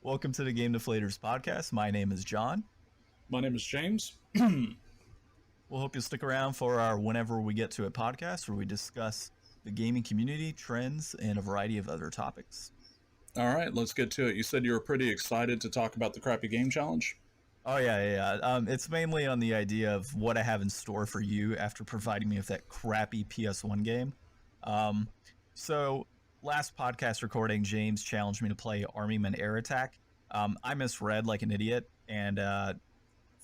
Welcome to the Game Deflators Podcast. My name is John. My name is James. We'll hope you'll stick around for our Whenever We Get to It podcast, where we discuss the gaming community, trends, and a variety of other topics. All right, let's get to it. You said you were pretty excited to talk about the Crappy Game Challenge? Oh, yeah. It's mainly on the idea of what I have in store for you after providing me with that crappy PS1 game. So last podcast recording, James challenged me to play Army Men Air Attack. I misread like an idiot and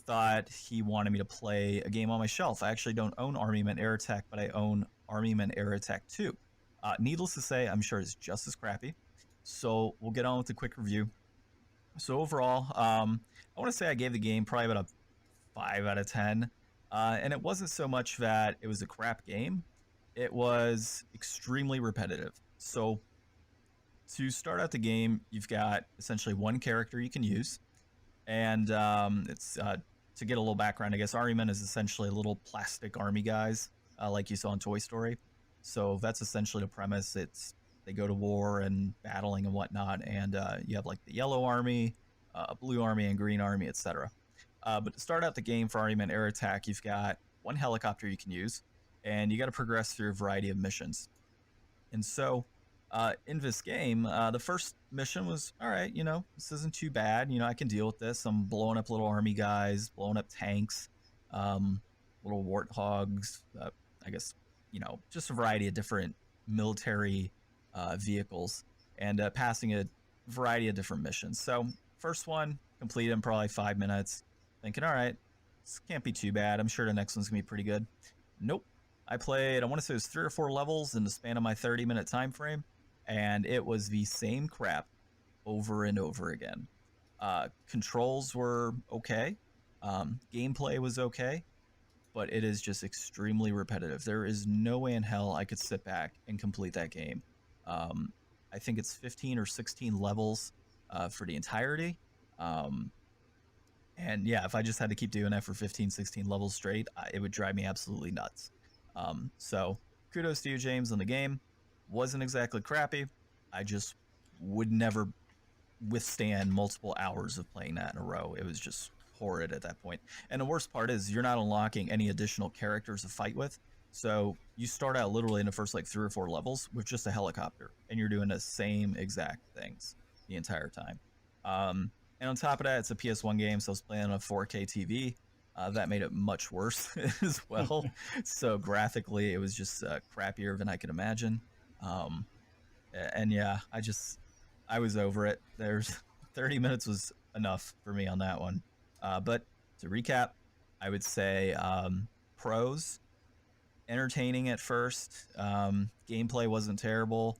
thought he wanted me to play a game on my shelf. I actually don't own Army Men Air Attack, but I own Army Men Air Attack 2. Needless to say, I'm sure it's just as crappy. So we'll get on with a quick review. So overall, I want to say I gave the game probably about a 5 out of 10. And it wasn't so much that it was a crap game. It was extremely repetitive. So to start out the game, you've got essentially one character you can use. And it's to get a little background, I guess Army Men is essentially little plastic army guys like you saw in Toy Story. So that's essentially the premise. They go to war and battling and whatnot, and you have like the yellow army, blue army, and green army, etc. But to start out the game for Army Men Air Attack, you've got one helicopter you can use, and you got to progress through a variety of missions. And so in this game, the first mission was, all right, this isn't too bad. I can deal with this. I'm blowing up little army guys, blowing up tanks, little warthogs, I guess, just a variety of different military vehicles, and passing a variety of different missions. So first one completed in probably 5 minutes, thinking, all right, this can't be too bad. I'm sure the next one's gonna be pretty good. Nope. I played, I want to say it was 3 or 4 levels in the span of my 30-minute time frame, and it was the same crap over and over again. Controls were okay, gameplay was okay, but it is just extremely repetitive. There is no way in hell I could sit back and complete that game. I think it's 15 or 16 levels for the entirety. And yeah, if I just had to keep doing that for 15, 16 levels straight, it would drive me absolutely nuts. So kudos to you, James, on the game. Wasn't exactly crappy. I just would never withstand multiple hours of playing that in a row. It was just horrid at that point. And the worst part is you're not unlocking any additional characters to fight with. So you start out literally in the first like 3 or 4 levels with just a helicopter, and you're doing the same exact things the entire time. And on top of that, it's a PS1 game, so I was playing on a 4K TV. That made it much worse as well. So graphically, it was just crappier than I could imagine. And yeah, I was over it. There's 30 minutes was enough for me on that one. But to recap, I would say pros, entertaining at first. Gameplay wasn't terrible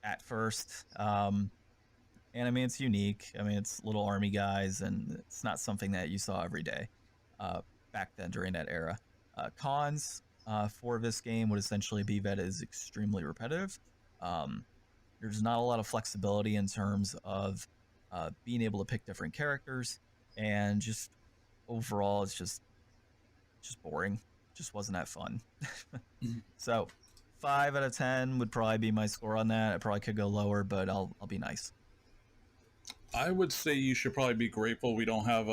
at first. And I mean, it's unique. I mean, it's little army guys, and it's not something that you saw every day back then during that era. Cons for this game would essentially be that it is extremely repetitive. There's not a lot of flexibility in terms of being able to pick different characters, and just overall, it's just boring. Just wasn't that fun. So 5 out of 10 would probably be my score on that. I probably could go lower, but I'll be nice. I would say you should probably be grateful we don't have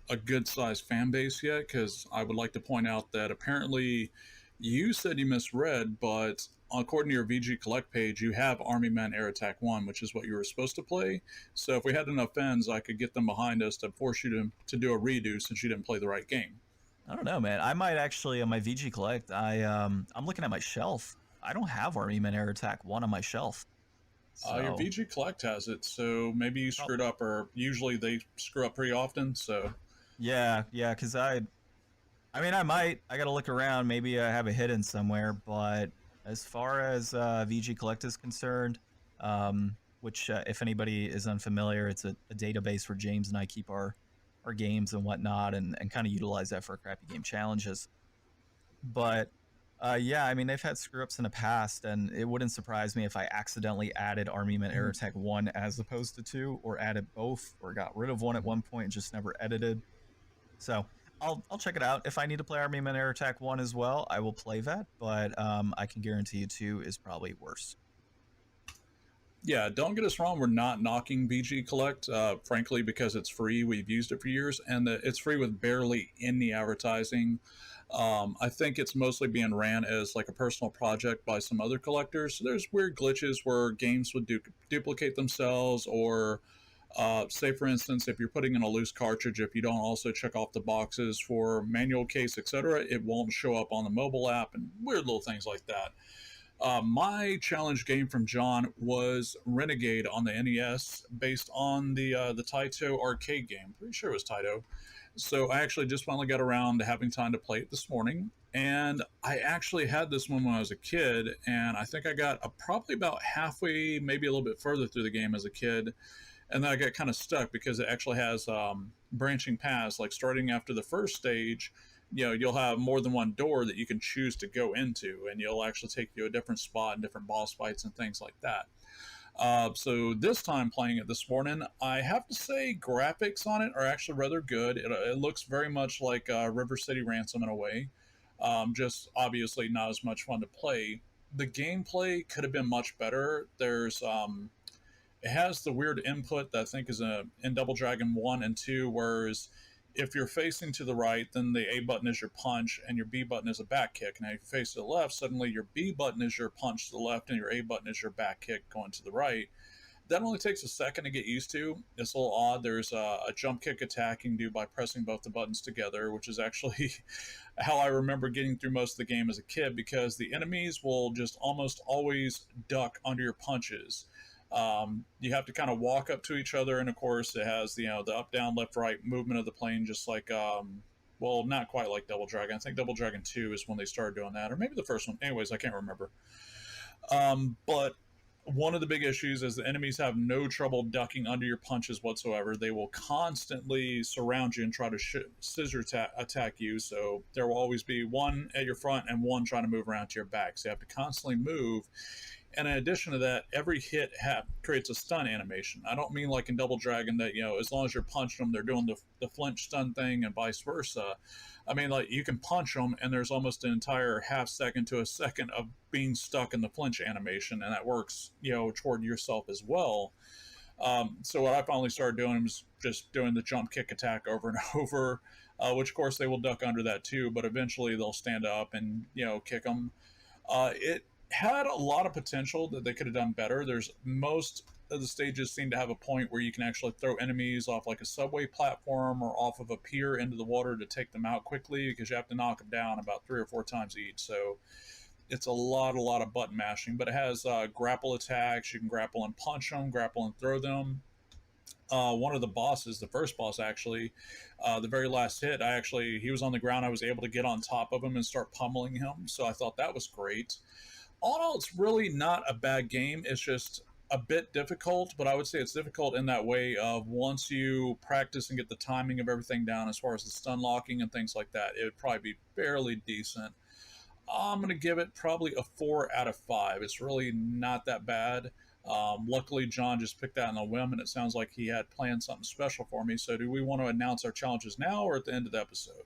a good-sized fan base yet, because I would like to point out that apparently you said you misread, but according to your VG Collect page, you have Army Men Air Attack 1, which is what you were supposed to play. So if we had enough fans, I could get them behind us to force you to do a redo since you didn't play the right game. I don't know, man. I might actually, on my VG Collect, I'm looking at my shelf. I don't have Army Men Air Attack 1 on my shelf. So, your VG Collect has it, so maybe you screwed up, or usually they screw up pretty often, so... Yeah, because I might. I gotta look around. Maybe I have it hidden somewhere, but as far as VG Collect is concerned, which, if anybody is unfamiliar, it's a database where James and I keep our games and whatnot, and kind of utilize that for our crappy game challenges. But yeah, I mean, they've had screw ups in the past, and it wouldn't surprise me if I accidentally added Army Men Air Attack 1 as opposed to 2, or added both, or got rid of one at one point and just never edited. So I'll check it out. If I need to play Army Men Air Attack 1 as well, I will play that, but I can guarantee you 2 is probably worse. Yeah, don't get us wrong. We're not knocking VG Collect, frankly, because it's free. We've used it for years, and it's free with barely any advertising. I think it's mostly being ran as like a personal project by some other collectors. So there's weird glitches where games would duplicate themselves, or say, for instance, if you're putting in a loose cartridge, if you don't also check off the boxes for manual case, etc., it won't show up on the mobile app and weird little things like that. My challenge game from John was Renegade on the NES, based on the Taito arcade game. Pretty sure it was Taito. So I actually just finally got around to having time to play it this morning, and I actually had this one when I was a kid, and I think I got probably about halfway, maybe a little bit further through the game as a kid, and then I got kind of stuck because it actually has branching paths. Like starting after the first stage, you'll have more than one door that you can choose to go into, and you'll actually take you to a different spot and different boss fights and things like that. So this time playing it this morning, I have to say graphics on it are actually rather good. It looks very much like River City Ransom in a way, just obviously not as much fun to play. The gameplay could have been much better. It has the weird input that I think is in Double Dragon 1 and 2, whereas if you're facing to the right, then the A button is your punch and your B button is a back kick. Now, if you face to the left, suddenly your B button is your punch to the left and your A button is your back kick going to the right. That only takes a second to get used to. It's a little odd. There's a jump kick attack you can do by pressing both the buttons together, which is actually how I remember getting through most of the game as a kid, because the enemies will just almost always duck under your punches. You have to kind of walk up to each other, and of course it has the up, down, left, right movement of the plane, just like well, not quite like Double Dragon. I think Double Dragon 2 is when they started doing that, or maybe the first one. Anyways, I can't remember. But one of the big issues is the enemies have no trouble ducking under your punches whatsoever. They will constantly surround you and try to scissor attack you. So there will always be one at your front and one trying to move around to your back. So you have to constantly move. And in addition to that, every hit creates a stun animation. I don't mean like in Double Dragon that, as long as you're punching them, they're doing the flinch stun thing and vice versa. I mean, like, you can punch them and there's almost an entire half second to a second of being stuck in the flinch animation, and that works, toward yourself as well. So what I finally started doing was just doing the jump kick attack over and over, which of course they will duck under that too, but eventually they'll stand up and, kick them. It had a lot of potential that they could have done better. There's most of the stages seem to have a point where you can actually throw enemies off like a subway platform or off of a pier into the water to take them out quickly, because you have to knock them down about 3 or 4 times each. So it's a lot of button mashing, but it has grapple attacks. You can grapple and punch them, grapple and throw them. One of the bosses, the first boss actually, the very last hit, he was on the ground. I was able to get on top of him and start pummeling him. So I thought that was great. All in all, it's really not a bad game. It's just a bit difficult, but I would say it's difficult in that way of once you practice and get the timing of everything down as far as the stun locking and things like that, it would probably be fairly decent. I'm going to give it probably a 4 out of 5. It's really not that bad. Luckily, John just picked that on a whim, and it sounds like he had planned something special for me. So do we want to announce our challenges now or at the end of the episode?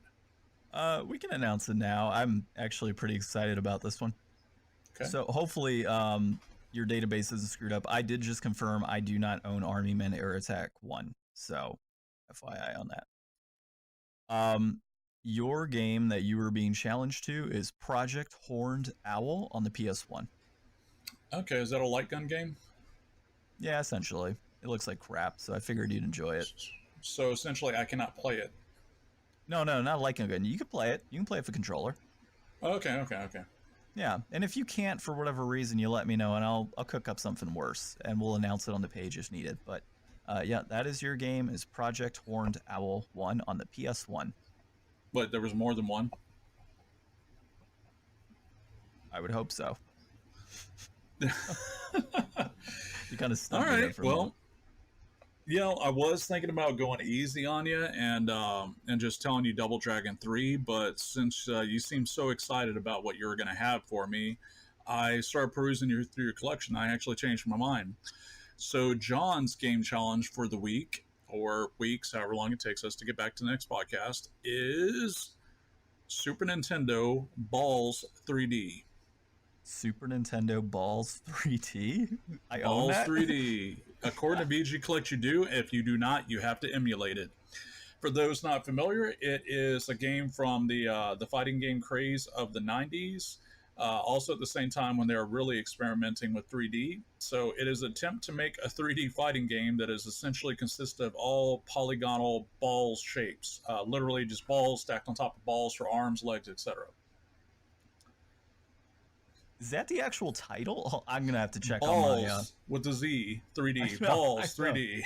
We can announce it now. I'm actually pretty excited about this one. Okay. So hopefully your database isn't screwed up. I did just confirm I do not own Army Men Air Attack 1. So FYI on that. Your game that you were being challenged to is Project Horned Owl on the PS1. Okay, is that a light gun game? Yeah, essentially. It looks like crap, so I figured you'd enjoy it. So essentially I cannot play it. No, not a light gun. You can play it. You can play it for controller. Okay. Yeah, and if you can't for whatever reason, you let me know, and I'll cook up something worse, and we'll announce it on the page if needed. But yeah, that is your game, is Project Horned Owl 1 on the PS1. But there was more than one? I would hope so. You kind of stumped me there for a minute. I was thinking about going easy on you and just telling you Double Dragon 3, but since you seem so excited about what you were going to have for me, I started perusing through your collection. I actually changed my mind. So John's game challenge for the week, or weeks, however long it takes us to get back to the next podcast, is Super Nintendo Balls 3D. Super Nintendo Balls 3D. I own Balls that. 3D. According to VG Collect, you do. If you do not, you have to emulate it. For those not familiar, it is a game from the fighting game craze of the 90s. Also, at the same time when they were really experimenting with 3D. So, it is an attempt to make a 3D fighting game that is essentially consists of all polygonal balls shapes. Literally just balls stacked on top of balls for arms, legs, etc. Is that the actual title? Oh, I'm gonna have to check on my. Balls with the Z, 3D. I know, Balls, 3D.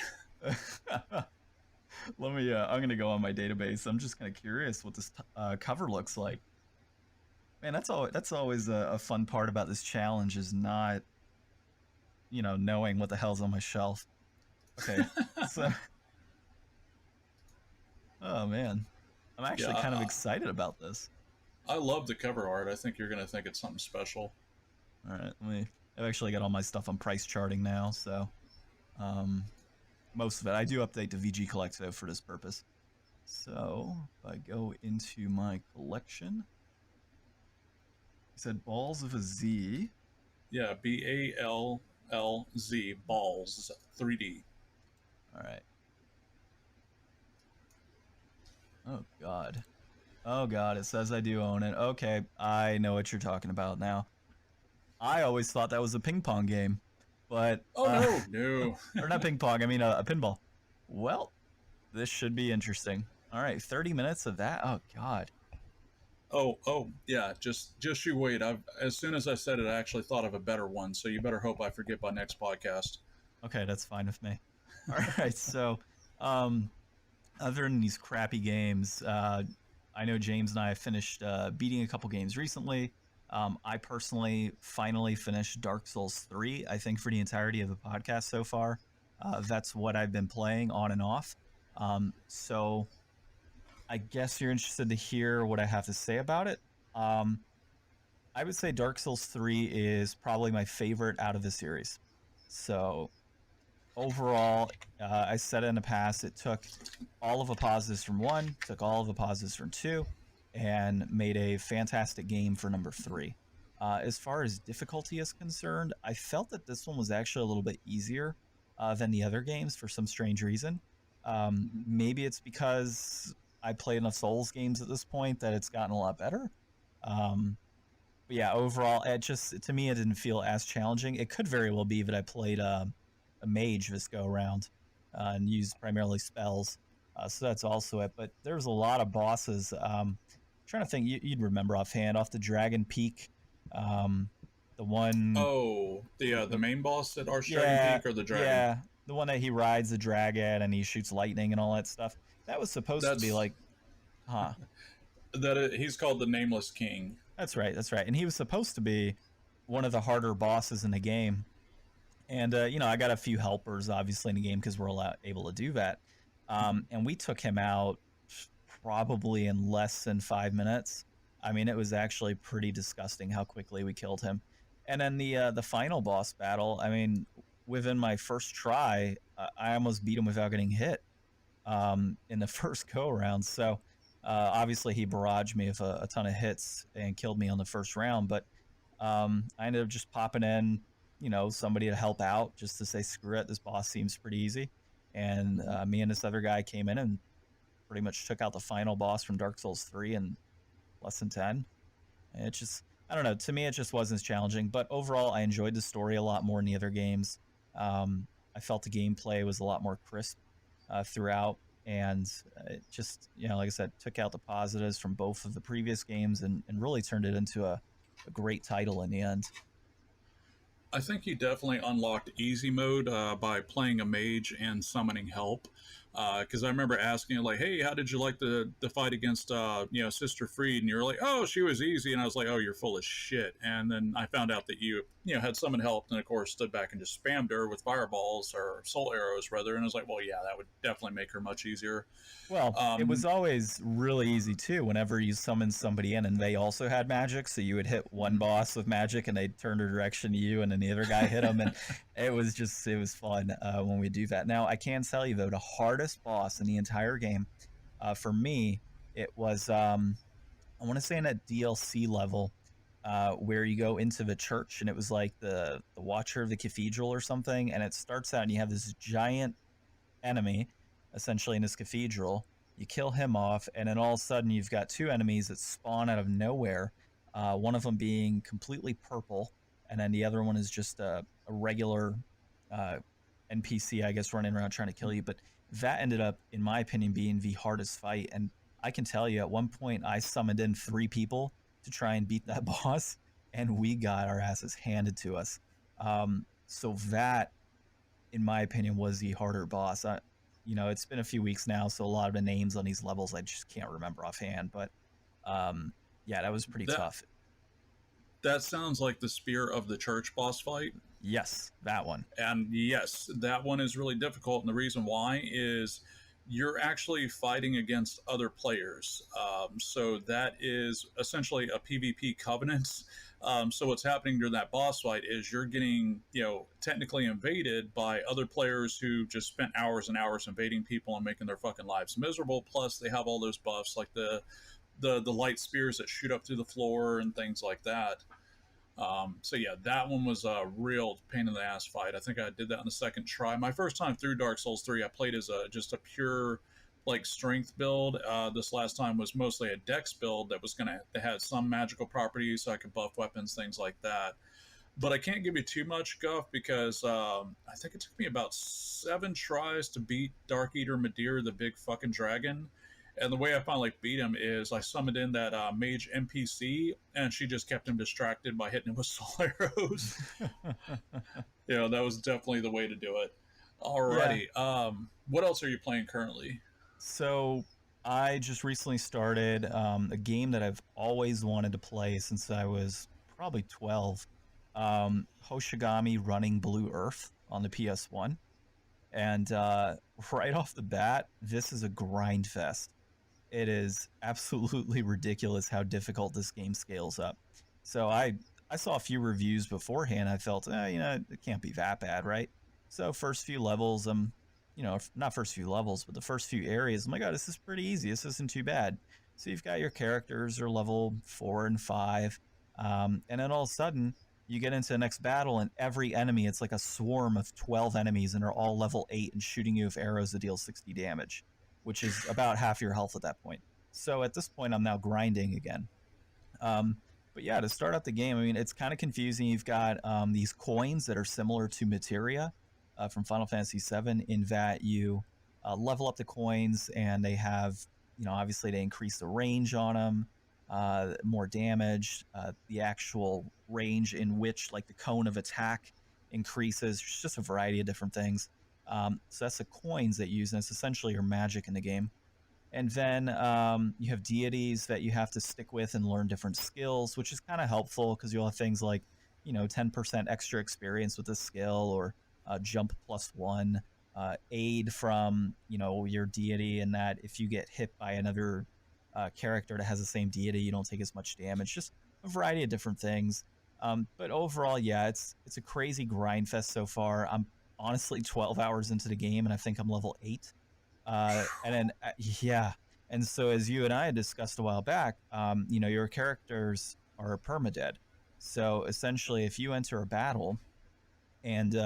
Let me. I'm gonna go on my database. I'm just kind of curious what this cover looks like. Man, that's always a fun part about this challenge is not, knowing what the hell's on my shelf. Okay, so. Oh man, I'm actually kind of excited about this. I love the cover art. I think you're gonna think it's something special. All right, I've actually got all my stuff on price charting now, so most of it. I do update to VG Collect though for this purpose. So if I go into my collection, you said Balls of a Z. Yeah, BALLZ, Balls, 3D. All right. Oh God. Oh God, it says I do own it. Okay, I know what you're talking about now. I always thought that was a ping pong game, but no. or not ping pong. I mean a pinball. Well, this should be interesting. All right, 30 minutes of that. Oh God. Oh, yeah. Just you wait. As soon as I said it, I actually thought of a better one. So you better hope I forget by next podcast. Okay, that's fine with me. All right, so other than these crappy games, I know James and I have finished beating a couple games recently. I personally finally finished Dark Souls 3, I think, for the entirety of the podcast so far. That's what I've been playing on and off. So I guess you're interested to hear what I have to say about it. I would say Dark Souls 3 is probably my favorite out of the series. So overall, I said it in the past, it took all of the positives from 1, took all of the positives from 2, and made a fantastic game for number 3. As far as difficulty is concerned, I felt that this one was actually a little bit easier than the other games for some strange reason. Maybe it's because I played enough Souls games at this point that it's gotten a lot better. But yeah, overall, to me, it didn't feel as challenging. It could very well be that I played a mage this go around and used primarily spells. So that's also it. But there's a lot of bosses. Trying to think, you'd remember offhand off the Dragon Peak, the one. Oh, the main boss at Archdragon Peak or the dragon? Yeah, the one that he rides the dragon and he shoots lightning and all that stuff. That was supposed to be like, he's called the Nameless King. That's right. And he was supposed to be one of the harder bosses in the game. And I got a few helpers obviously in the game because we're able to do that. And we took him out probably in less than 5 minutes. I mean, it was actually pretty disgusting how quickly we killed him. And then the final boss battle, I mean, within my first try, I almost beat him without getting hit in the first go around. So obviously he barraged me with a ton of hits and killed me on the first round. But I ended up just popping in, somebody to help out just to say, screw it, this boss seems pretty easy. And me and this other guy came in and pretty much took out the final boss from Dark Souls 3 in less than 10. And it just, I don't know, to me it just wasn't as challenging. But overall, I enjoyed the story a lot more than the other games. I felt the gameplay was a lot more crisp throughout. And it just, like I said, took out the positives from both of the previous games and really turned it into a great title in the end. I think you definitely unlocked easy mode by playing a mage and summoning help. Because I remember asking you, like, hey, how did you like the fight against, Sister Freed? And you were like, oh, she was easy. And I was like, oh, you're full of shit. And then I found out that you had summoned help and, of course, stood back and just spammed her with fireballs or soul arrows, rather. And I was like, well, yeah, that would definitely make her much easier. Well, it was always really easy, too, whenever you summoned somebody in and they also had magic. So you would hit one boss with magic and they'd turn their direction to you and then the other guy hit them. And it was fun when we do that. Now, I can tell you, though, the hardest boss in the entire game, for me, it was, I want to say in that DLC level, where you go into the church, and it was like the Watcher of the Cathedral or something, and it starts out and you have this giant enemy essentially in this cathedral. You kill him off, and then all of a sudden you've got two enemies that spawn out of nowhere. One of them being completely purple, and then the other one is just a regular uh, NPC, I guess, running around trying to kill you. But that ended up, in my opinion, being the hardest fight. And I can tell you, at one point, I summoned in 3 people to try and beat that boss, and we got our asses handed to us. So that, in my opinion, was the harder boss. It's been a few weeks now, so a lot of the names on these levels I just can't remember offhand. But yeah, that was pretty That tough. that sounds like the Spear of the Church boss fight. Yes, that one. And yes, that one is really difficult. And the reason why is you're actually fighting against other players. So that is essentially a PvP covenant. So what's happening during that boss fight is you're getting, technically invaded by other players who just spent hours and hours invading people and making their fucking lives miserable. Plus, they have all those buffs like the light spears that shoot up through the floor and things like that. So yeah, that one was a real pain in the ass fight. I think I did that on the second try. My first time through Dark Souls 3, I played as just a pure like strength build. This last time was mostly a dex build that had some magical properties, so I could buff weapons, things like that. But I can't give you too much guff because I think it took me about 7 tries to beat Dark Eater Madir, the big fucking dragon. And the way I finally beat him is I summoned in that mage NPC, and she just kept him distracted by hitting him with soul arrows. That was definitely the way to do it. Alrighty. Yeah. What else are you playing currently? So I just recently started a game that I've always wanted to play since I was probably 12. Hoshigami Running Blue Earth on the PS1. And right off the bat, this is a grind fest. It is absolutely ridiculous how difficult this game scales up. So I saw a few reviews beforehand. I felt, it can't be that bad, right? So first few levels, not first few levels, but the first few areas, oh my God, this is pretty easy. This isn't too bad. So you've got your characters are level 4 and 5. And then all of a sudden, you get into the next battle, and every enemy, it's like a swarm of 12 enemies, and they're all level 8 and shooting you with arrows that deal 60 damage, which is about half your health at that point. So at this point, I'm now grinding again. But yeah, to start out the game, I mean, it's kind of confusing. You've got these coins that are similar to materia from Final Fantasy VII, in that you level up the coins, and they have, obviously they increase the range on them, more damage, the actual range in which like the cone of attack increases, just a variety of different things. So that's the coins that you use, and it's essentially your magic in the game. And then you have deities that you have to stick with and learn different skills, which is kind of helpful because you'll have things like, 10% extra experience with a skill, or jump +1, aid from, your deity, and that if you get hit by another character that has the same deity, you don't take as much damage. Just a variety of different things. But overall, yeah, it's a crazy grind fest so far. I'm honestly 12 hours into the game, and I think I'm level 8. And then, yeah. And so, as you and I had discussed a while back, your characters are permadead. So essentially, if you enter a battle and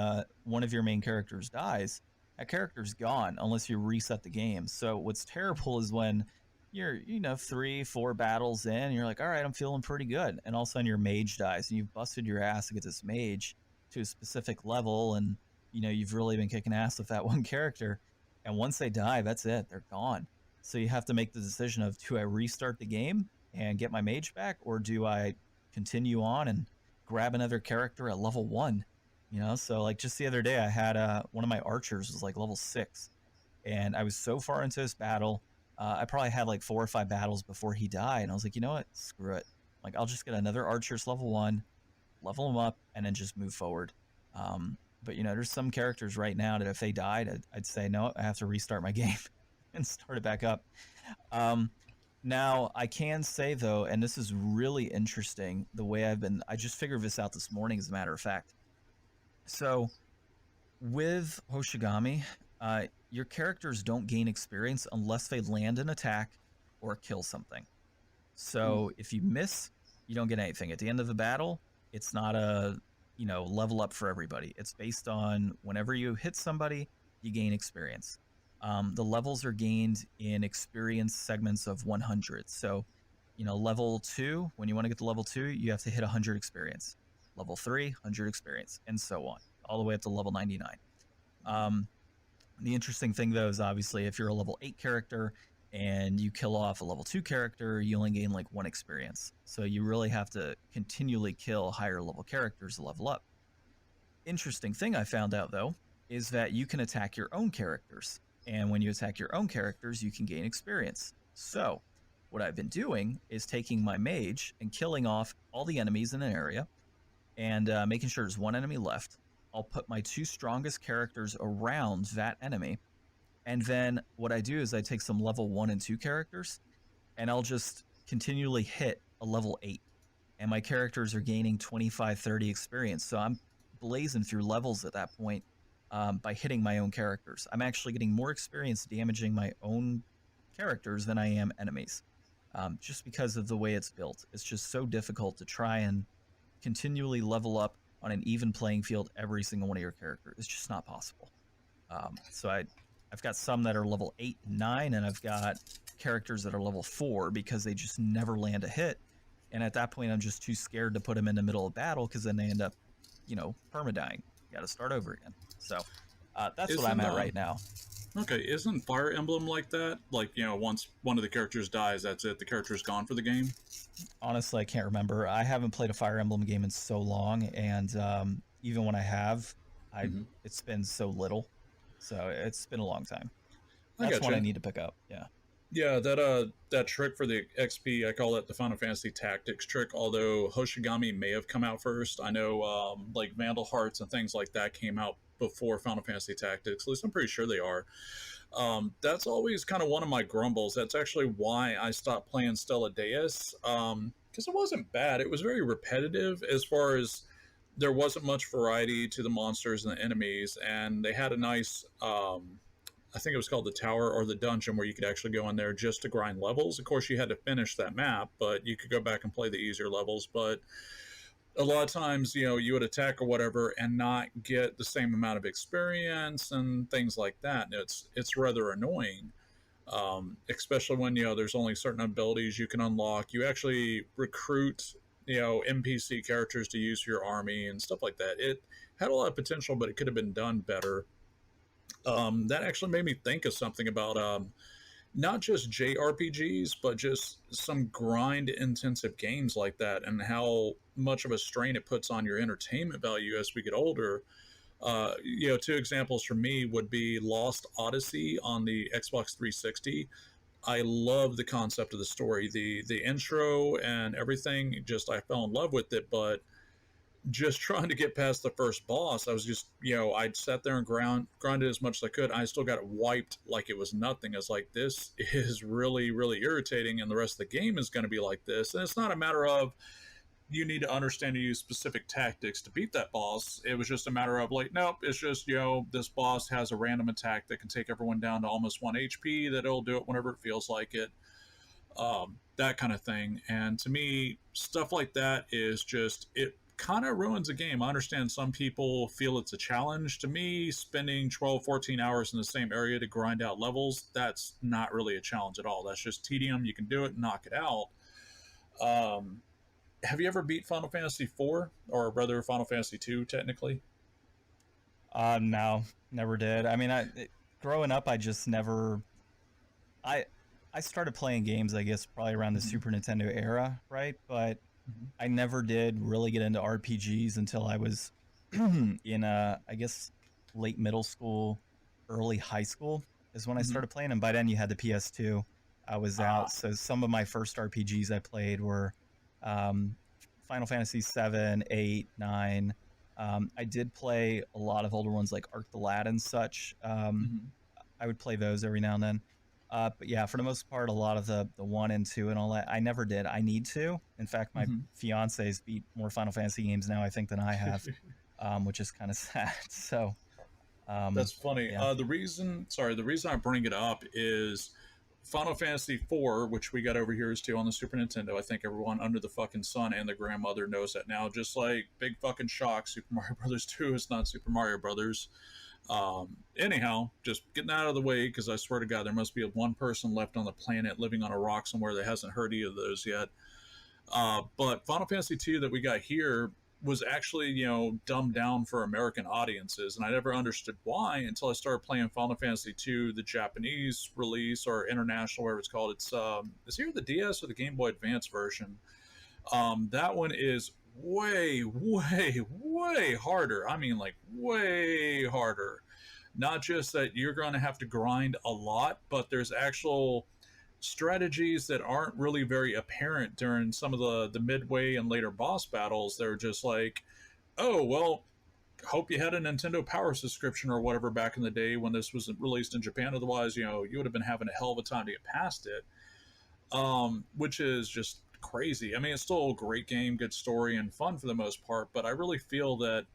one of your main characters dies, that character's gone unless you reset the game. So what's terrible is when you're 3-4 battles in, and you're like, all right, I'm feeling pretty good, and all of a sudden your mage dies, and you've busted your ass to get this mage to a specific level, and you've really been kicking ass with that one character, and once they die, that's it, they're gone. So you have to make the decision of, do I restart the game and get my mage back, or do I continue on and grab another character at level 1? So like just the other day, I had one of my archers was like level 6, and I was so far into this battle, I probably had like 4 or 5 battles before he died, and I was like, you know what, screw it, like I'll just get another archer's level 1, level him up, and then just move forward. But there's some characters right now that if they died, I'd say no, I have to restart my game and start it back up. Now I can say though, and this is really interesting, the way I just figured this out this morning, as a matter of fact. So with Hoshigami, your characters don't gain experience unless they land an attack or kill something. So if you miss you don't get anything. At the end of the battle, it's not a, level up for everybody. It's based on whenever you hit somebody, you gain experience. The levels are gained in experience segments of 100. So, level 2, when you want to get to level 2, you have to hit 100 experience. Level 3, 100 experience, and so on, all the way up to level 99. The interesting thing, though, is obviously if you're a level 8 character and you kill off a level 2 character, you only gain like 1 experience. So you really have to continually kill higher level characters to level up. Interesting thing I found out, though, is that you can attack your own characters. And when you attack your own characters, you can gain experience. So what I've been doing is taking my mage and killing off all the enemies in an area and making sure there's 1 enemy left. I'll put my 2 strongest characters around that enemy. And then what I do is I take some level 1 and 2 characters and I'll just continually hit a level 8. And my characters are gaining 25, 30 experience. So I'm blazing through levels at that point by hitting my own characters. I'm actually getting more experience damaging my own characters than I am enemies. Just because of the way it's built. It's just so difficult to try and continually level up on an even playing field every single one of your characters. It's just not possible. So I've got some that are level 8 and 9, and I've got characters that are level 4 because they just never land a hit. And at that point, I'm just too scared to put them in the middle of battle because then they end up, permadying. You got to start over again. So that's what I'm at right now. Okay, isn't Fire Emblem like that? Like, once one of the characters dies, that's it. The character's gone for the game? Honestly, I can't remember. I haven't played a Fire Emblem game in so long, and even when I have, it's been so little. So it's been a long time. That's what I need to pick up. Yeah. Yeah, that trick for the XP, I call it the Final Fantasy Tactics trick, although Hoshigami may have come out first. I know like Vandal Hearts and things like that came out before Final Fantasy Tactics. At least I'm pretty sure they are. That's always kind of one of my grumbles. That's actually why I stopped playing Stella Deus, because it wasn't bad. It was very repetitive as far as there wasn't much variety to the monsters and the enemies, and they had a nice... I think it was called the tower or the dungeon where you could actually go in there just to grind levels. Of course, you had to finish that map, but you could go back and play the easier levels. But a lot of times, you would attack or whatever and not get the same amount of experience and things like that. And it's rather annoying, especially when, there's only certain abilities you can unlock. You actually recruit, NPC characters to use for your army and stuff like that. It had a lot of potential, but it could have been done better. That actually made me think of something about not just JRPGs, but just some grind-intensive games like that and how much of a strain it puts on your entertainment value as we get older. 2 examples for me would be Lost Odyssey on the Xbox 360. I love the concept of the story, the intro and everything. Just I fell in love with it, but just trying to get past the first boss, I was just, I'd sat there and grinded as much as I could. I still got it wiped like it was nothing. I was like, this is really, really irritating, and the rest of the game is going to be like this. And it's not a matter of you need to understand to use specific tactics to beat that boss. It was just a matter of like, nope, it's just, this boss has a random attack that can take everyone down to almost 1 HP, that it'll do it whenever it feels like it. That kind of thing. And to me, stuff like that is just, it kind of ruins a game. I understand some people feel it's a challenge. To me, spending 12, 14 hours in the same area to grind out levels, that's not really a challenge at all. That's just tedium. You can do it and knock it out. Have you ever beat Final Fantasy IV, or rather Final Fantasy II, technically? No, never did. I mean, growing up, I just never... I started playing games, I guess, probably around the Super Nintendo era, right? But I never did really get into RPGs until I was in, I guess, late middle school, early high school is when I started playing. And by then you had the PS2. I was out. So some of my first RPGs I played were Final Fantasy 7, 8, 9. I did play a lot of older ones like Arc the Lad and such. I would play those every now and then. But yeah, for the most part, a lot of the 1 and 2 and all that, I never did. I need to. In fact, my fiance's beat more Final Fantasy games now, I think, than I have, which is kind of sad. So that's funny. Yeah. The reason I bring it up is Final Fantasy IV, which we got over here, is too on the Super Nintendo. I think everyone under the fucking sun and the grandmother knows that now. Just like big fucking shock, Super Mario Brothers 2 is not Super Mario Brothers. Anyhow, just getting out of the way because I swear to God, there must be one person left on the planet living on a rock somewhere that hasn't heard any of those yet. But Final Fantasy II that we got here was actually, dumbed down for American audiences, and I never understood why until I started playing Final Fantasy II, the Japanese release or international, whatever it's called. It's either the DS or the Game Boy Advance version. That one is way, way, way harder. I mean, like way harder. Not just that you're going to have to grind a lot, but there's actual strategies that aren't really very apparent during some of the midway and later boss battles. They're just like, oh well, hope you had a Nintendo Power subscription or whatever back in the day when this was released in Japan. Otherwise, you would have been having a hell of a time to get past it. Which is just crazy. I mean, it's still a great game, good story, and fun for the most part, but I really feel that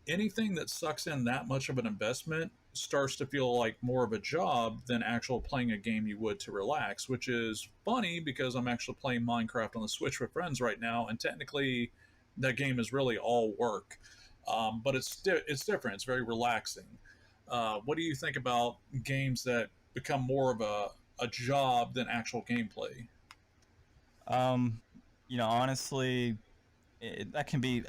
anything that sucks in that much of an investment starts to feel like more of a job than actual playing a game you would to relax, which is funny because I'm actually playing Minecraft on the Switch with friends right now, and technically that game is really all work. But it's different. It's very relaxing. What do you think about games that become more of a job than actual gameplay? Honestly, that can be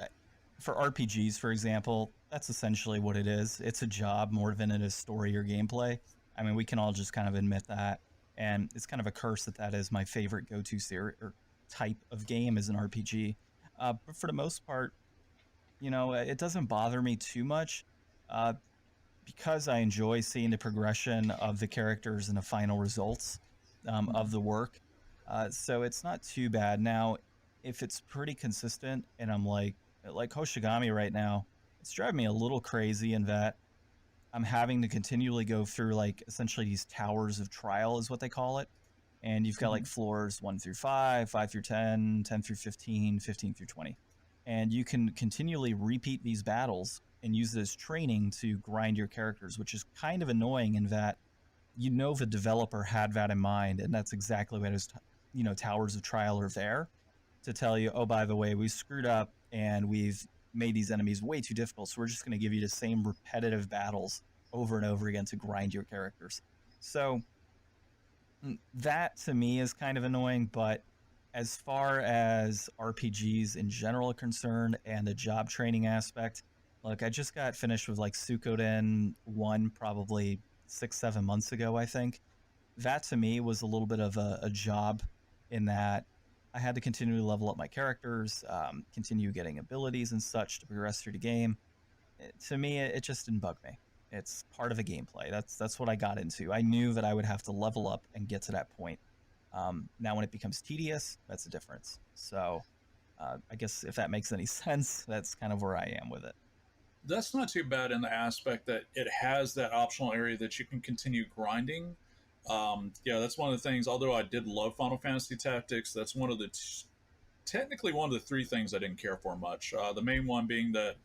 for RPGs, for example. That's essentially what it is. It's a job more than it is story or gameplay. I mean, we can all just kind of admit that, and it's kind of a curse that is my favorite go-to series or type of game is an RPG. But for the most part, it doesn't bother me too much because I enjoy seeing the progression of the characters and the final results of the work. So it's not too bad. Now, if it's pretty consistent and I'm like Hoshigami right now, it's driving me a little crazy in that I'm having to continually go through like essentially these towers of trial is what they call it. And you've got like floors 1 through 5, 5 through 10, 10 through 15, 15 through 20. And you can continually repeat these battles and use it as training to grind your characters, which is kind of annoying in that the developer had that in mind, and that's exactly what his towers of trial are there to tell you, oh, by the way, we screwed up and we've made these enemies way too difficult, so we're just going to give you the same repetitive battles over and over again to grind your characters. So that to me is kind of annoying, but as far as RPGs in general are concerned and the job training aspect, look, I just got finished with like Suikoden 1 probably 6-7 months ago, I think. That to me was a little bit of a job in that I had to continually level up my characters, continue getting abilities and such to progress through the game. To me, it just didn't bug me. It's part of the gameplay. That's what I got into. I knew that I would have to level up and get to that point. Now, when it becomes tedious, that's a difference. So I guess if that makes any sense, that's kind of where I am with it. That's not too bad in the aspect that it has that optional area that you can continue grinding. Yeah, that's one of the things. Although I did love Final Fantasy Tactics, that's one of the technically one of the three things I didn't care for much. The main one being that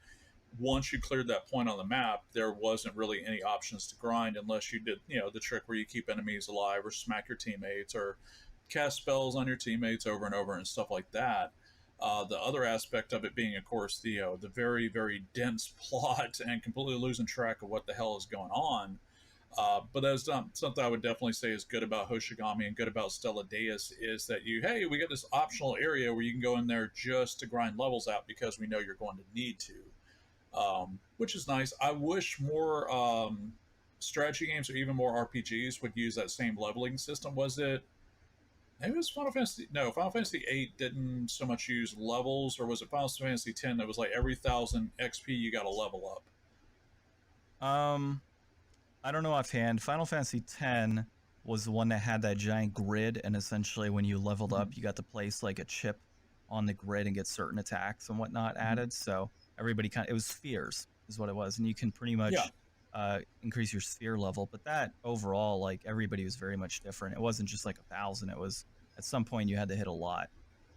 once you cleared that point on the map, there wasn't really any options to grind unless you did, the trick where you keep enemies alive or smack your teammates or cast spells on your teammates over and over and stuff like that. The other aspect of it being, of course, the very, very dense plot and completely losing track of what the hell is going on. But that's something I would definitely say is good about Hoshigami and good about Stella Deus is that we got this optional area where you can go in there just to grind levels out because we know you're going to need to, which is nice. I wish more strategy games or even more RPGs would use that same leveling system. Was it? Maybe it was Final Fantasy. No, Final Fantasy VIII didn't so much use levels, or was it Final Fantasy X that was like every 1,000 XP you got to level up? I don't know offhand. Final Fantasy X was the one that had that giant grid, and essentially when you leveled up, you got to place like a chip on the grid and get certain attacks and whatnot added. So everybody it was spheres is what it was, and you can pretty much increase your sphere level. But that overall, like everybody was very much different. It wasn't just like 1,000. It was at some point you had to hit a lot.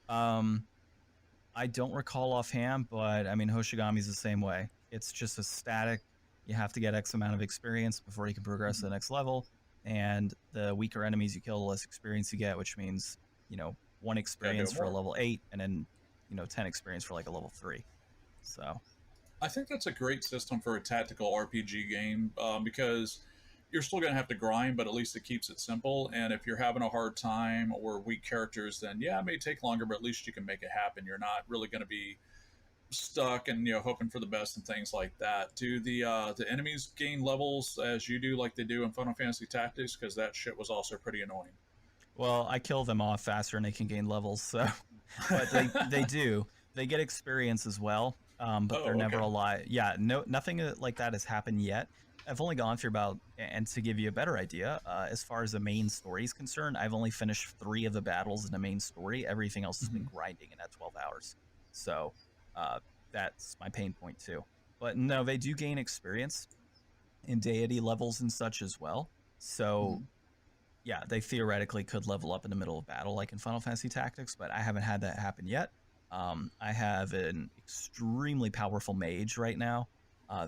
I don't recall offhand, but I mean Hoshigami's the same way. It's just a static. You have to get X amount of experience before you can progress to the next level. and the weaker enemies you kill, the less experience you get, which means, you know, 1 Gotta do experience it for a more. level 8, and then, you know, 10 experience for like a level 3. So I think that's a great system for a tactical RPG game because you're still going to have to grind, but at least it keeps it simple. And if you're having a hard time or weak characters, then yeah, it may take longer, but at least you can make it happen. You're not really going to be stuck and hoping for the best and things like that. Do the enemies gain levels as you do, like they do in Final Fantasy Tactics? Because that shit was also pretty annoying. well, I kill them off faster and they can gain levels. So, but they do. They get experience as well, but they're Oh, never okay. alive. Yeah, no, nothing like that has happened yet. I've only gone through about, and to give you a better idea, as far as the main story is concerned, I've only finished 3 of the battles in the main story. Everything else has been Hmm. grinding in that 12 hours. So, uh, that's my pain point too. But no, they do gain experience in deity levels and such as well. So Hmm. yeah, they theoretically could level up in the middle of battle like in Final Fantasy Tactics, but I haven't had that happen yet. I have an extremely powerful mage right now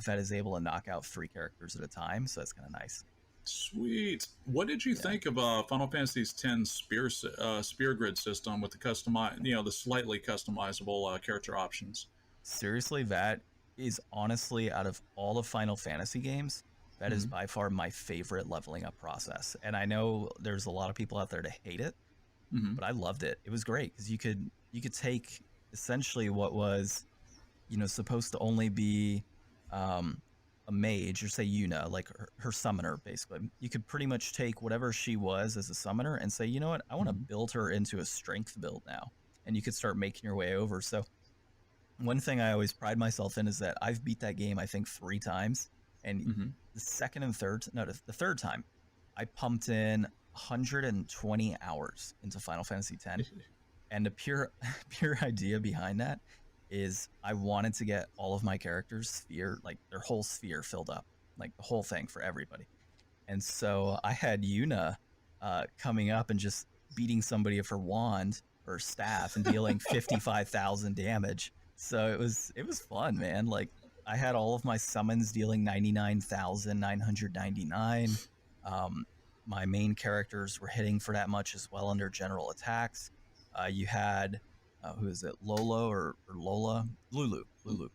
that is able to knock out 3 characters at a time, so that's kind of nice. Sweet. What did you Yeah. think of Final Fantasy's 10 spear grid system with the the slightly customizable character options? Seriously, that is honestly out of all the Final Fantasy games, that is Hmm. by far my favorite leveling up process. And I know there's a lot of people out there to hate it, Hmm. but I loved it. It was great because you could take essentially what was, you know, supposed to only be um, a mage, or say Yuna, like her summoner, basically. You could pretty much take whatever she was as a summoner and say, you know what, I want to Hmm. build her into a strength build now, and you could start making your way over. So one thing I always pride myself in is that I've beat that game I think 3 times, and Hmm. the second and third, no, the third time, I pumped in 120 hours into Final Fantasy X, and the pure pure idea behind that is I wanted to get all of my characters sphere, like their whole sphere filled up, like the whole thing for everybody. And so I had Yuna coming up and just beating somebody with her wand or staff and dealing 55,000 damage. So it was fun, man. Like I had all of my summons dealing 99,999. Um, my main characters were hitting for that much as well under general attacks. You had who is it, Lolo or Lola? Lulu. Lulu,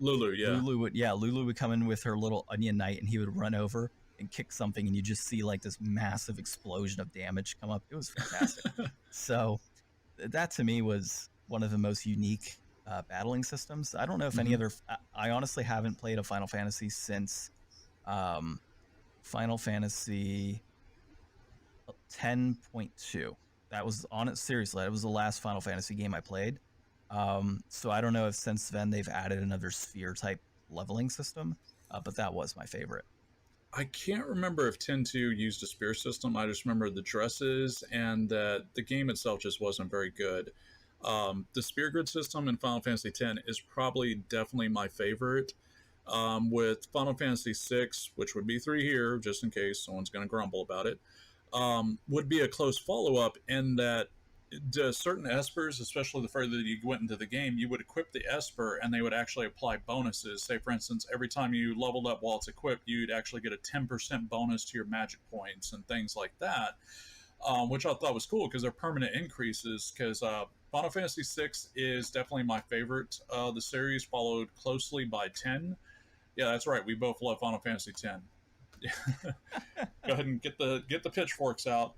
yeah. Lulu would come in with her little onion knight, and he would run over and kick something, and you just see like this massive explosion of damage come up. It was fantastic. So that to me was one of the most unique battling systems. I don't know if any Hmm. other. I honestly haven't played a Final Fantasy since um, Final Fantasy 10.2. That was on it. Seriously, that was the last Final Fantasy game I played. So I don't know if since then they've added another sphere type leveling system, but that was my favorite. I can't remember if 10.2 used a spear system. I just remember the dresses and that the game itself just wasn't very good. The spear grid system in Final Fantasy X is probably definitely my favorite. With Final Fantasy VI, which would be 3 here, just in case someone's going to grumble about it, would be a close follow up in that certain espers, especially the further you went into the game, you would equip the esper and they would actually apply bonuses. Say, for instance, every time you leveled up while it's equipped, you'd actually get a 10% bonus to your magic points and things like that, which I thought was cool because they're permanent increases. Because Final Fantasy VI is definitely my favorite. The series followed closely by 10. Yeah, that's right. We both love Final Fantasy X. Go ahead and get the pitchforks out.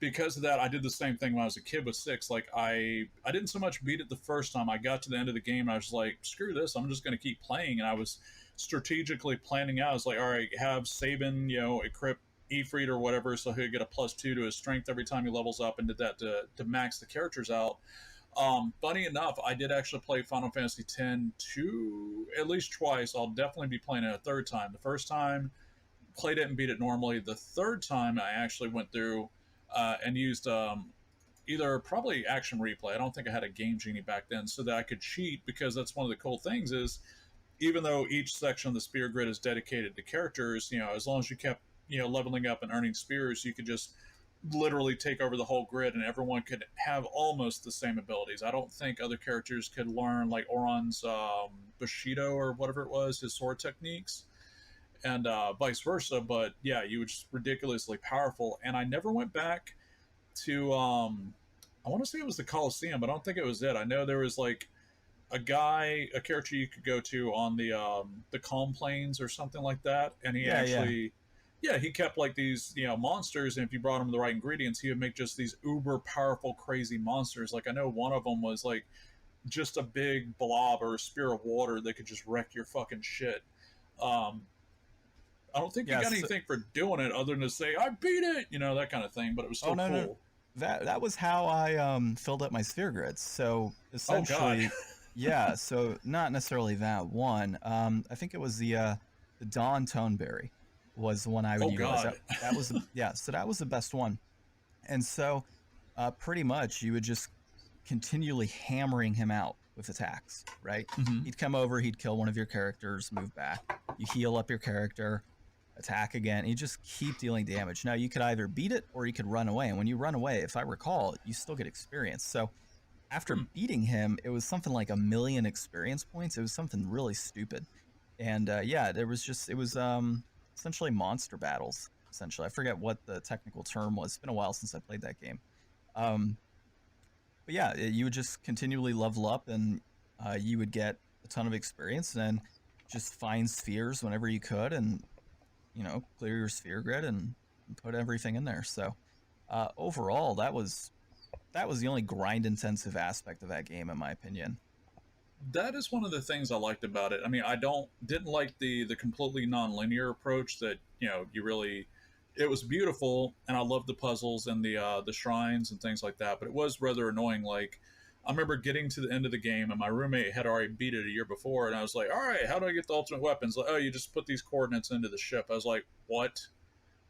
Because of that, I did the same thing when I was a kid with 6. Like I didn't so much beat it the first time. I got to the end of the game, and I was like, screw this, I'm just going to keep playing. And I was strategically planning out. I was like, all right, have Sabin, equip Ifrit or whatever, so he'll get a +2 to his strength every time he levels up, and did that to max the characters out. Funny enough, I did actually play Final Fantasy X at least twice. I'll definitely be playing it a third time. The first time, played it and beat it normally. The third time, I actually went through and used either probably Action Replay. I don't think I had a Game Genie back then, so that I could cheat, because that's one of the cool things is, even though each section of the spear grid is dedicated to characters, as long as you kept leveling up and earning spears, you could just literally take over the whole grid, and everyone could have almost the same abilities. I don't think other characters could learn like Oron's Bushido or whatever it was, his sword techniques. and vice versa. But yeah, you were just ridiculously powerful. And I never went back to I want to say it was the Coliseum, but I don't think it was it. I know there was like a character you could go to on the Calm Plains or something like that, and he Yeah, yeah. actually, yeah, he kept like these monsters, and if you brought him the right ingredients, he would make just these uber powerful, crazy monsters. Like I know one of them was like just a big blob or a spear of water that could just wreck your fucking shit. Um, I don't think you got Yes. anything for doing it other than to say I beat it, that kind of thing. But it was Oh still no, no. cool. That was how I filled up my sphere grids. So Oh god. essentially, yeah. So not necessarily that one. I think it was the Dawn Toneberry was the one I would Oh utilize. god. That was yeah. So that was the best one. And so pretty much you would just continually hammering him out with attacks. Right. Hmm. He'd come over. He'd kill one of your characters. Move back. You heal up your character. Attack again. You just keep dealing damage. Now you could either beat it or you could run away. And when you run away, if I recall, you still get experience. So after Hmm. beating him, it was something like 1,000,000 experience points. It was something really stupid. And yeah, it was essentially monster battles. Essentially, I forget what the technical term was. It's been a while since I played that game. Um, but yeah, you would just continually level up, and you would get a ton of experience, and just find spheres whenever you could, and clear your sphere grid and put everything in there. So overall, that was the only grind intensive aspect of that game, in my opinion. That is one of the things I liked about it. I mean, I didn't like the completely non-linear approach that, you really, it was beautiful, and I loved the puzzles and the shrines and things like that, but it was rather annoying. Like I remember getting to the end of the game, and my roommate had already beat it a year before, and I was like, all right, how do I get the ultimate weapons? Like, oh, you just put these coordinates into the ship. I was like, what?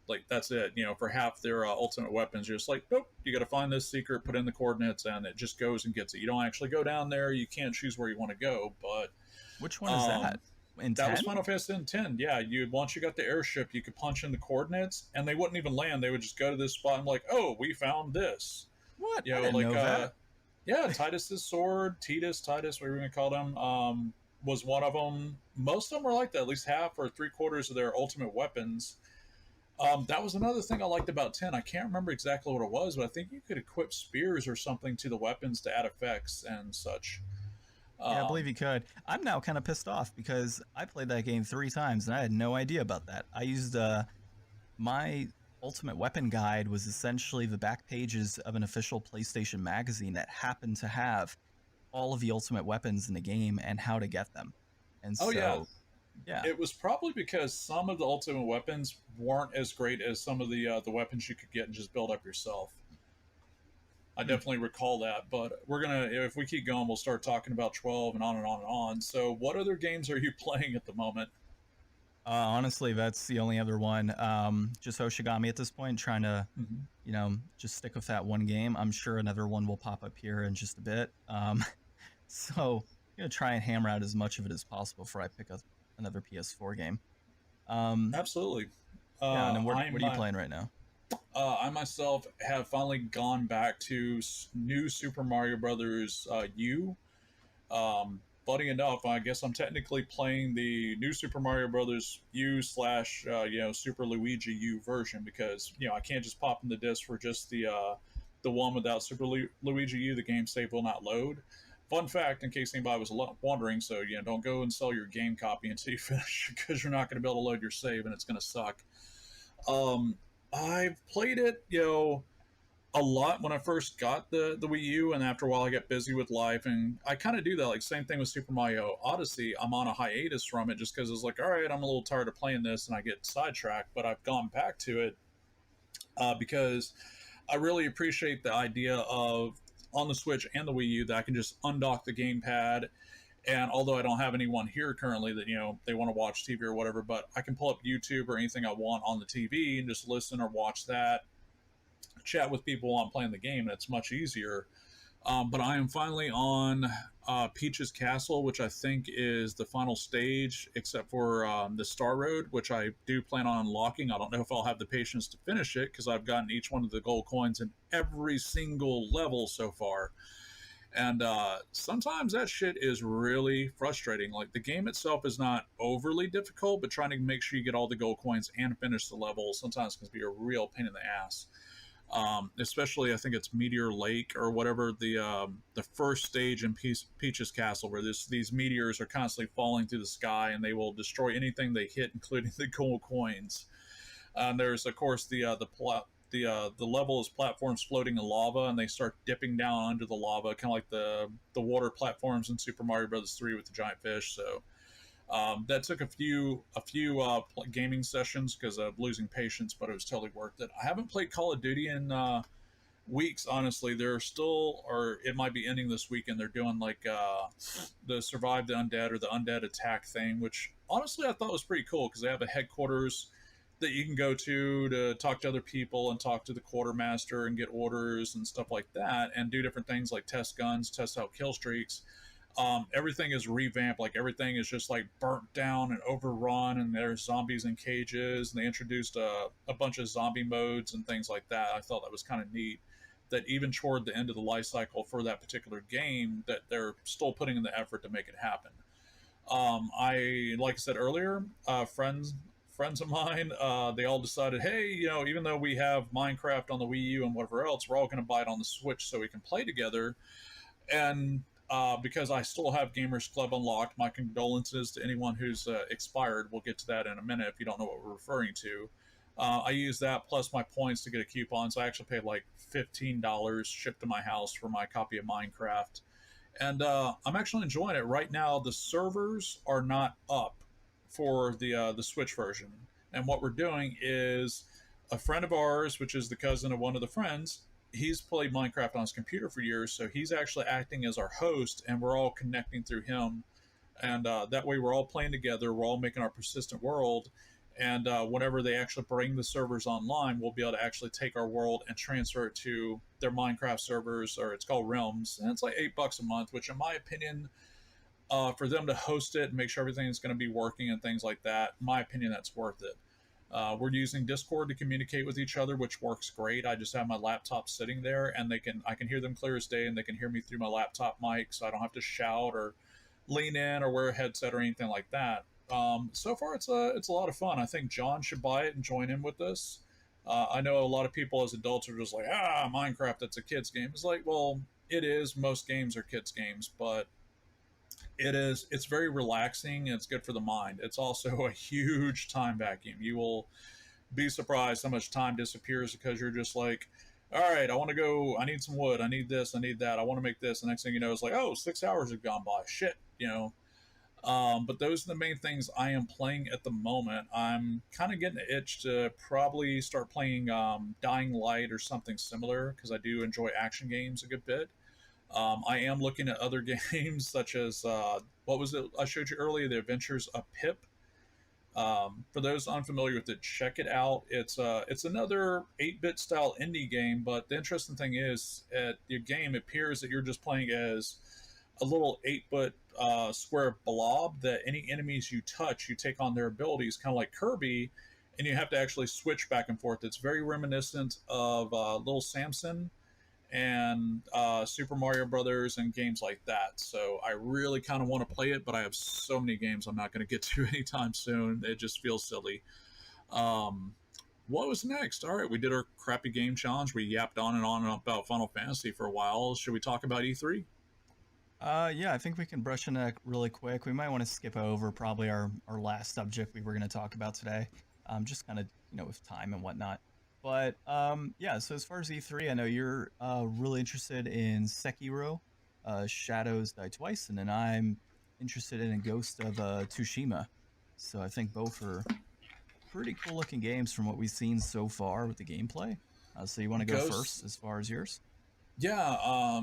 Like that's it. For half their ultimate weapons, you're just like, nope, you got to find this secret, put in the coordinates, and it just goes and gets it. You don't actually go down there. You can't choose where you want to go. But Which one is um, that? In that was 10? Final Fantasy X. Yeah, you once you got the airship, you could punch in the coordinates, and they wouldn't even land. They would just go to this spot and like, oh, we found this. What? I didn't Like know that. yeah, Titus's sword, Titus, whatever you call them, was one of them. Most of them were like that. At least half or three quarters of their ultimate weapons. That was another thing I liked about 10. I can't remember exactly what it was, but I think you could equip spears or something to the weapons to add effects and such. Yeah, I believe Um, you could. I'm now kind of pissed off because I played that game 3 times and I had no idea about that. I used my ultimate weapon guide was essentially the back pages of an official PlayStation magazine that happened to have all of the ultimate weapons in the game and how to get them. And oh yeah, so, yeah. it was probably because some of the ultimate weapons weren't as great as some of the weapons you could get and just build up yourself. I Hmm. definitely recall that, but we're gonna if we keep going, we'll start talking about 12 and on and on and on. So, what other games are you playing at the moment? Honestly, that's the only other one. Just Hoshigami at this point, trying to, Mhm. just stick with that one game. I'm sure another one will pop up here in just a bit. So, try and hammer out as much of it as possible before I pick up another PS4 game. Um, Absolutely. yeah, and then I'm what are you playing right now? I myself have finally gone back to new Super Mario Brothers U. Funny enough, I guess I'm technically playing the new Super Mario Brothers U slash Super Luigi U version because I can't just pop in the disc for just the one without Super Luigi U. The game save will not load. Fun fact, in case anybody was wondering, so don't go and sell your game copy until you finish because you're not going to be able to load your save and it's going to suck. Um, I've played it, a lot when I first got the Wii U, and after a while I got busy with life, and I kind of do that. Like same thing with Super Mario Odyssey. I'm on a hiatus from it just because it's like, all right, I'm a little tired of playing this, and I get sidetracked. But I've gone back to it because I really appreciate the idea of on the Switch and the Wii U that I can just undock the gamepad. And although I don't have anyone here currently that they want to watch TV or whatever, but I can pull up YouTube or anything I want on the TV and just listen or watch that, chat with people while I'm playing the game, and it's much easier. But I am finally on Peach's Castle, which I think is the final stage, except for the Star Road, which I do plan on unlocking. I don't know if I'll have the patience to finish it because I've gotten each one of the gold coins in every single level so far. And sometimes that shit is really frustrating. Like the game itself is not overly difficult, but trying to make sure you get all the gold coins and finish the level sometimes can be a real pain in the ass. Especially I think it's Meteor Lake or whatever the first stage in Peach's Castle, where these meteors are constantly falling through the sky and they will destroy anything they hit, including the gold coins. There's of course the level is platforms floating in lava, and they start dipping down under the lava, kind of like the water platforms in Super Mario Brothers 3 with the giant fish. So that took a few gaming sessions because of losing patience, but it was totally worth it. I haven't played Call of Duty in weeks, honestly. They're still, or it might be ending this weekend. They're doing like the Survive the Undead or the Undead Attack thing, which honestly I thought was pretty cool because they have a headquarters that you can go to talk to other people and talk to the quartermaster and get orders and stuff like that, and do different things like test guns, test out kill streaks. Everything is revamped. Like everything is just like burnt down and overrun, and there's zombies in cages, and they introduced a bunch of zombie modes and things like that. I thought that was kind of neat. That even toward the end of the life cycle for that particular game, that they're still putting in the effort to make it happen. I like I said earlier, friends of mine, they all decided, hey, even though we have Minecraft on the Wii U and whatever else, we're all going to buy it on the Switch so we can play together. And because I still have Gamers Club unlocked, my condolences to anyone who's expired. We'll get to that in a minute if you don't know what we're referring to. I use that plus my points to get a coupon, so I actually paid like $15 shipped to my house for my copy of Minecraft, and I'm actually enjoying it right now. The servers are not up for the Switch version, and what we're doing is a friend of ours, which is the cousin of one of the friends, he's played Minecraft on his computer for years, so he's actually acting as our host, and we're all connecting through him, and that way we're all playing together. We're all making our persistent world, and whenever they actually bring the servers online, we'll be able to actually take our world and transfer it to their Minecraft servers, or it's called Realms, and it's like $8 a month, which in my opinion, for them to host it and make sure everything is going to be working and things like that, in my opinion, that's worth it. We're using Discord to communicate with each other, which works great. I just have my laptop sitting there, and I can hear them clear as day, and they can hear me through my laptop mic, so I don't have to shout or lean in or wear a headset or anything like that. So far, it's a lot of fun. I think John should buy it and join in with this. I know a lot of people as adults are just like, Minecraft, that's a kids game. It's like, well, it is. Most games are kids games, but it's very relaxing and it's good for the mind. It's also a huge time vacuum. You will be surprised how much time disappears because you're just like, all right, I want to go, I need some wood, I need this, I need that, I want to make this. The next thing you know, it's like, oh, 6 hours have gone by. Shit, but those are the main things I am playing at the moment. I'm kind of getting an itch to probably start playing Dying Light or something similar because I do enjoy action games a good bit. I am looking at other games such as what was it I showed you earlier, The Adventures of Pip. For those unfamiliar with it, check it out. It's another 8-bit style indie game, but the interesting thing is, at the game, it appears that you're just playing as a little 8-bit square blob that any enemies you touch, you take on their abilities, kind of like Kirby, and you have to actually switch back and forth. It's very reminiscent of Little Samson and Super Mario Brothers and games like that. So I really kind of want to play it, but I have so many games I'm not going to get to anytime soon. It just feels silly. Um, what was next? All right, we did our crappy game challenge. We yapped on and on about Final Fantasy for a while. Should we talk about E3? Yeah, I think we can brush on that really quick. We might want to skip over probably our last subject we were going to talk about today, just kind of, with time and whatnot. But yeah, so as far as E3, I know you're really interested in Sekiro, Shadows Die Twice, and then I'm interested in Ghost of Tsushima. So I think both are pretty cool looking games from what we've seen so far with the gameplay. So you want to go first as far as yours? Yeah,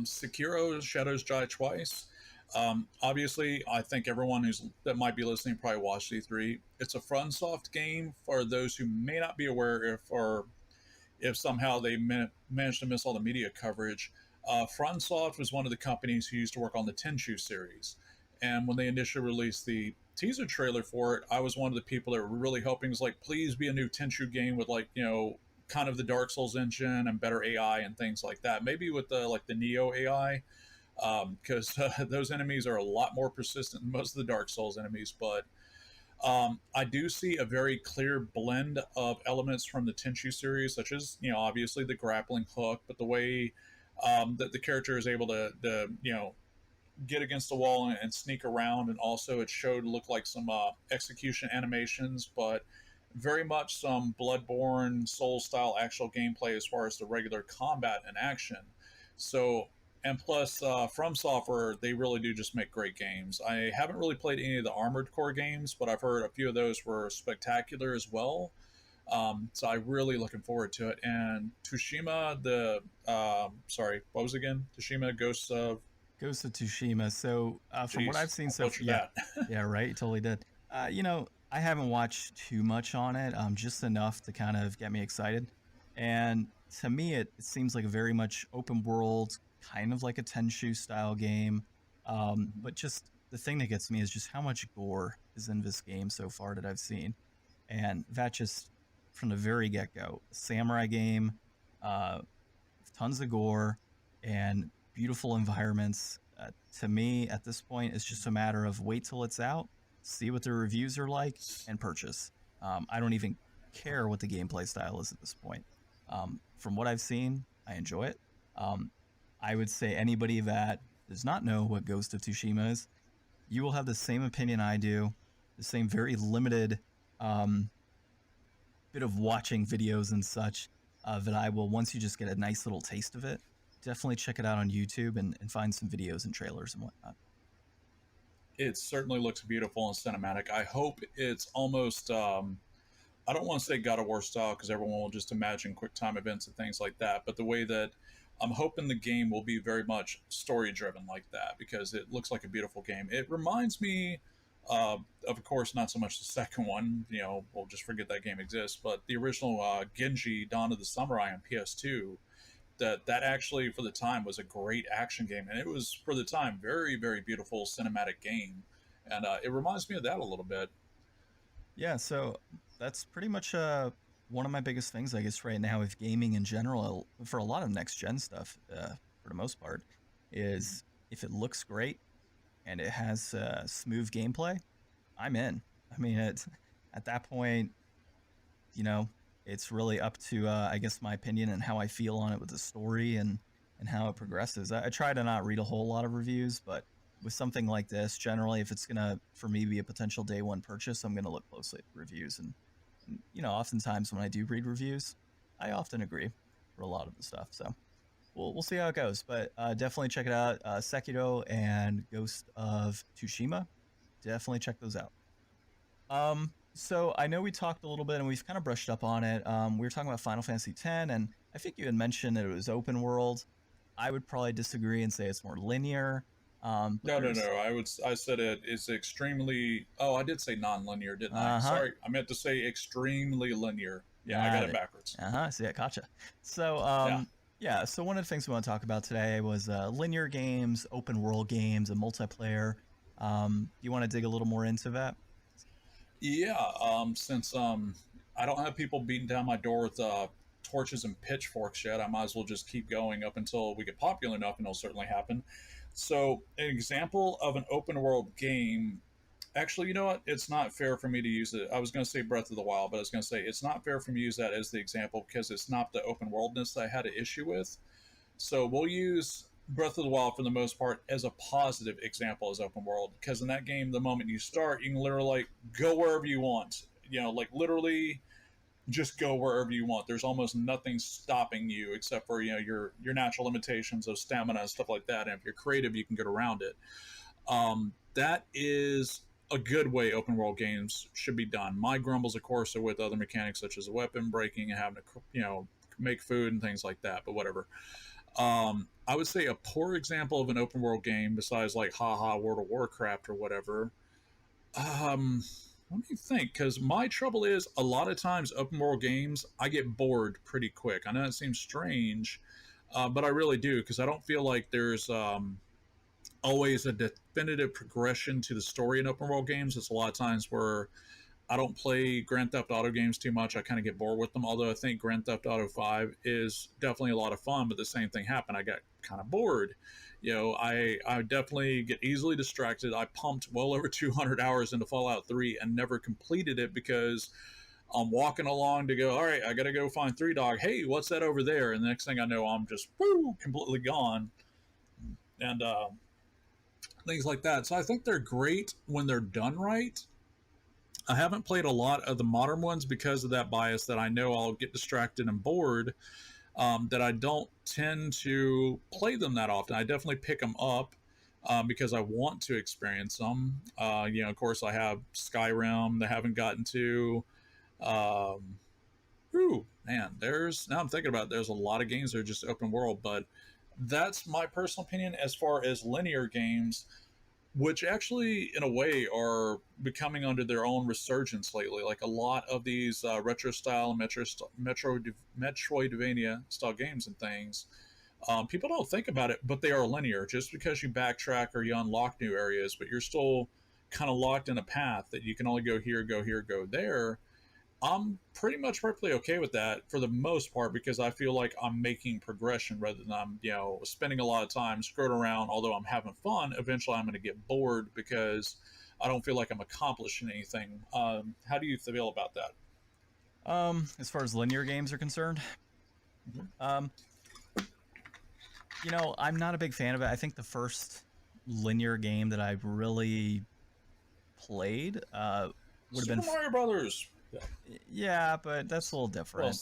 Sekiro Shadows Die Twice. Obviously, I think everyone that might be listening probably watched E3. It's a FromSoft game for those who may not be aware if somehow they managed to miss all the media coverage. FromSoft was one of the companies who used to work on the Tenchu series. And when they initially released the teaser trailer for it, I was one of the people that were really hoping, was like, please be a new Tenchu game with kind of the Dark Souls engine and better AI and things like that. Maybe with the Neo AI. because those enemies are a lot more persistent than most of the Dark Souls enemies. But I do see a very clear blend of elements from the Tenchu series, such as, obviously the grappling hook, but the way that the character is able to get against the wall and sneak around, and also it showed look like some execution animations, but very much some Bloodborne Soul style actual gameplay as far as the regular combat and action. So, and plus, From Software, they really do just make great games. I haven't really played any of the Armored Core games, but I've heard a few of those were spectacular as well. So I'm really looking forward to it. And Tushima, sorry, what was it again? Tushima Ghosts of Ghost of Tsushima. So from what Jeez, I've seen I so butchered yeah, that. yeah, right, you totally did. I haven't watched too much on it, just enough to kind of get me excited. And to me, it seems like a very much open world, kind of like a Tenchu style game. But just the thing that gets me is just how much gore is in this game so far that I've seen, and that just from the very get go, samurai game, uh, tons of gore and beautiful environments. To me, at this point, it's just a matter of wait till it's out, see what the reviews are like, and purchase. I don't even care what the gameplay style is at this point. From what I've seen, I enjoy it. Um, I would say anybody that does not know what Ghost of Tsushima is, you will have the same opinion I do, the same very limited um, bit of watching videos and such that I will, once you just get a nice little taste of it, definitely check it out on YouTube and find some videos and trailers and whatnot. It certainly looks beautiful and cinematic. I hope it's almost, I don't want to say God of War style because everyone will just imagine quick time events and things like that, but the way that I'm hoping the game will be very much story driven like that, because it looks like a beautiful game. It reminds me, of course, not so much the second one, we'll just forget that game exists, but the original Genji Dawn of the Samurai on PS2. That actually for the time was a great action game, and it was for the time very, very beautiful cinematic game, and it reminds me of that a little bit. Yeah, so that's pretty much one of my biggest things, I guess, right now with gaming in general, for a lot of next gen stuff, for the most part, is if it looks great and it has smooth gameplay, I'm in. I mean, at that point, you know, it's really up to I guess my opinion and how I feel on it with the story and how it progresses. I try to not read a whole lot of reviews, but with something like this, generally, if it's gonna for me be a potential day one purchase, I'm gonna look closely at the reviews and oftentimes when I do read reviews, I often agree for a lot of the stuff. So we'll see how it goes, but definitely check it out. Sekiro and Ghost of Tsushima, definitely check those out. So I know we talked a little bit and we've kind of brushed up on it. We were talking about Final Fantasy X, and I think you had mentioned that it was open world. I would probably disagree and say it's more linear. But No, no, there's no. I said it is extremely. Oh, I did say non-linear, didn't I? uh-huh, Sorry, I meant to say extremely linear. Yeah, I got got it it. backwards. See, I gotcha. So Yeah. yeah. So one of the things we want to talk about today was linear games, open world games, and multiplayer. Do you want to dig a little more into that? Yeah, since I don't have people beating down my door with torches and pitchforks yet, I might as well just keep going up until we get popular enough, and it'll certainly happen. So, an example of an open world game. Actually, you know what? It's not fair for me to use it. I was going to say Breath of the Wild, but I was going to say it's not fair for me to use that as the example because it's not the open worldness that I had an issue with. So we'll use Breath of the Wild for the most part as a positive example as open world, because in that game, the moment you start, you can literally like go wherever you want. Like literally just go wherever you want. There's almost nothing stopping you except for your natural limitations of stamina and stuff like that. And if you're creative, you can get around it. That is a good way open world games should be done. My grumbles, of course, are with other mechanics such as weapon breaking and having to make food and things like that. But whatever. I would say a poor example of an open world game, besides like haha World of Warcraft or whatever. Let me think, because my trouble is a lot of times open world games I get bored pretty quick. I know it seems strange, but I really do, because I don't feel like there's always a definitive progression to the story in open world games. It's a lot of times where I don't play Grand Theft Auto games too much. I kind of get bored with them. Although I think Grand Theft Auto 5 is definitely a lot of fun, but the same thing happened. I got kind of bored. I definitely get easily distracted. I pumped well over 200 hours into Fallout 3 and never completed it because I'm walking along to go, all right, I got to go find Three Dog. Hey, what's that over there? And the next thing I know, I'm just completely gone. And things like that. So I think they're great when they're done right. I haven't played a lot of the modern ones because of that bias that I know I'll get distracted and bored. That I don't tend to play them that often. I definitely pick them up because I want to experience them. Of course, I have Skyrim that I haven't gotten to. Man, now I'm thinking about it, there's a lot of games that are just open world, but that's my personal opinion as far as linear games, which actually, in a way, are becoming under their own resurgence lately. Like a lot of these retro style and Metroidvania style games and things, people don't think about it, but they are linear. Just because you backtrack or you unlock new areas, but you're still kind of locked in a path that you can only go here, go there. I'm pretty much perfectly okay with that for the most part because I feel like I'm making progression rather than I'm, spending a lot of time screwing around. Although I'm having fun, eventually I'm going to get bored because I don't feel like I'm accomplishing anything. How do you feel about that? As far as linear games are concerned, Mhm. I'm not a big fan of it. I think the first linear game that I really played would have been Super Mario Brothers. Yeah, but that's a little different. Well,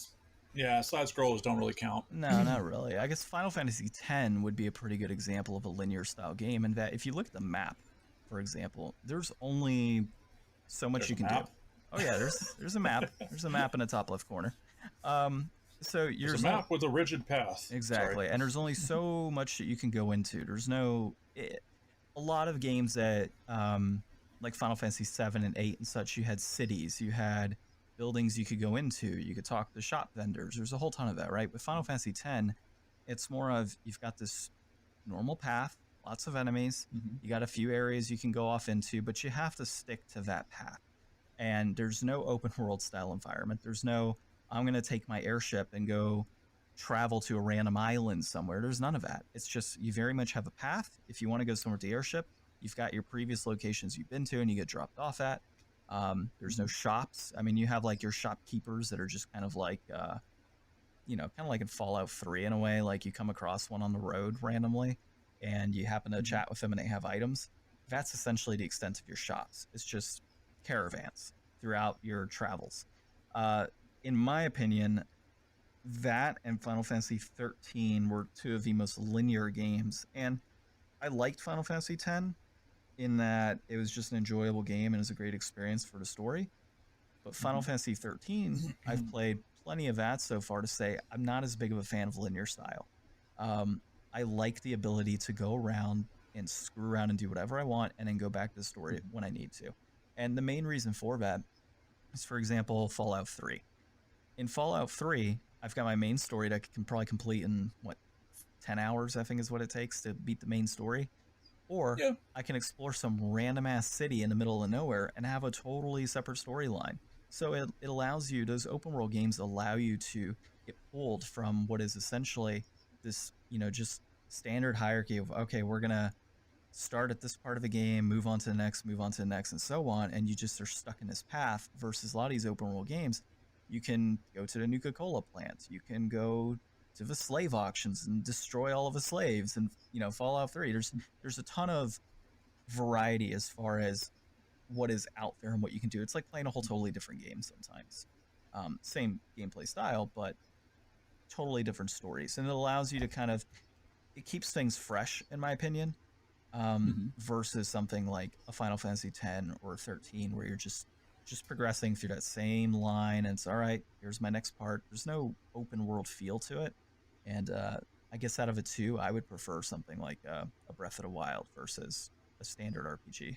yeah, side scrollers don't really count. No, not really. I guess Final Fantasy X would be a pretty good example of a linear style game. In that, if you look at the map, for example, there's only so much There's you a can map? do. Oh yeah, there's a map. There's a map in the top left corner. So you're There's a map with a rigid path. exactly, Sorry. and there's only so much that you can go into. There's a lot of games that like Final Fantasy 7 and 8 and such. You had cities, you had buildings you could go into, you could talk to shop vendors. There's a whole ton of that, right? With Final Fantasy X, it's more of you've got this normal path, lots of enemies, Mm-hmm. you got a few areas you can go off into, but you have to stick to that path. And there's no open world style environment. There's no, I'm going to take my airship and go travel to a random island somewhere. There's none of that. It's just you very much have a path. If you want to go somewhere to the airship, you've got your previous locations you've been to and you get dropped off at. There's no shops. I mean, you have like your shopkeepers that are just kind of like, kind of like in Fallout 3 in a way. Like you come across one on the road randomly and you happen to Mm-hmm. chat with them and they have items. That's essentially the extent of your shops. It's just caravans throughout your travels. In my opinion, that and Final Fantasy 13 were two of the most linear games. And I liked Final Fantasy 10 in that it was just an enjoyable game and it was a great experience for the story. But Final Fantasy 13, I've played plenty of that so far to say I'm not as big of a fan of linear style. I like the ability to go around and screw around and do whatever I want and then go back to the story when I need to. And the main reason for that is, for example, Fallout 3. In Fallout 3, I've got my main story that I can probably complete in, 10 hours, I think is what it takes to beat the main story. Or Yeah. I can explore some random ass city in the middle of nowhere and have a totally separate storyline. So it allows you, those open world games allow you to get pulled from what is essentially this, just standard hierarchy of, okay, we're going to start at this part of the game, move on to the next, move on to the next, and so on. And you just are stuck in this path versus a lot of these open world games. You can go to the Nuka Cola plant. You can go to the slave auctions and destroy all of the slaves. And Fallout 3. There's a ton of variety as far as what is out there and what you can do. It's like playing a whole totally different game sometimes. Same gameplay style, but totally different stories. And it allows you to it keeps things fresh, in my opinion, Mm-hmm. versus something like a Final Fantasy 10 or 13 where you're just progressing through that same line and it's all right, here's my next part. There's no open world feel to it. And I guess out of the two, I would prefer something like a Breath of the Wild versus a standard RPG.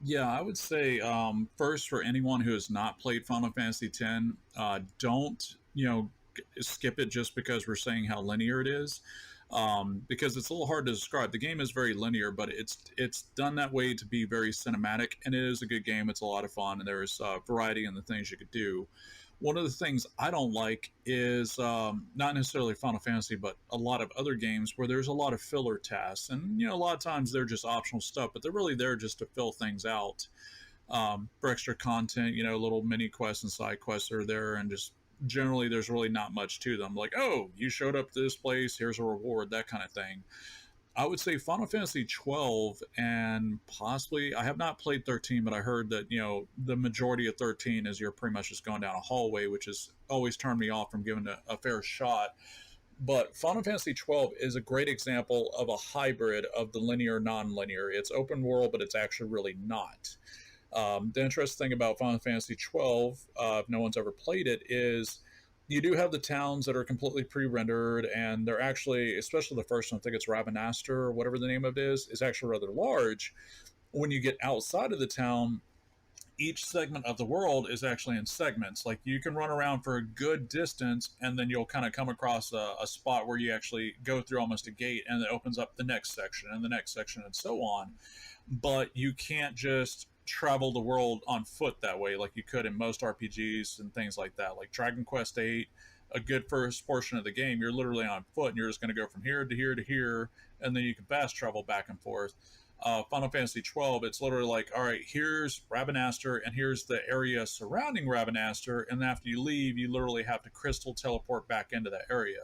Yeah, I would say first for anyone who has not played Final Fantasy X, don't skip it just because we're saying how linear it is. because it's a little hard to describe. The game is very linear, but it's done that way to be very cinematic, and it is a good game. It's a lot of fun, and there's variety in the things you could do. One of the things I don't like is not necessarily Final Fantasy, but a lot of other games where there's a lot of filler tasks, and a lot of times they're just optional stuff, but they're really there just to fill things out for extra content. Little mini quests and side quests are there, and just generally there's really not much to them. Like, oh, you showed up to this place, here's a reward, that kind of thing. I would say Final Fantasy 12 and possibly I have not played 13, but I heard that the majority of 13 is you're pretty much just going down a hallway, which has always turned me off from giving a fair shot. But Final Fantasy 12 is a great example of a hybrid of the linear non-linear. It's open world, but it's actually really not. The interesting thing about Final Fantasy 12, if no one's ever played it, is you do have the towns that are completely pre-rendered, and they're actually, especially the first one, I think it's Rabanastre or whatever the name of it is actually rather large. When you get outside of the town, each segment of the world is actually in segments. Like, you can run around for a good distance, and then you'll kind of come across a spot where you actually go through almost a gate, and it opens up the next section and the next section and so on. But you can't just travel the world on foot that way like you could in most RPGs and things like that. Like Dragon Quest VIII, a good first portion of the game, you're literally on foot and you're just going to go from here to here to here, and then you can fast travel back and forth. Final Fantasy 12, it's literally like, all right, here's Rabanastre and here's the area surrounding Rabanastre, and after you leave, you literally have to crystal teleport back into that area.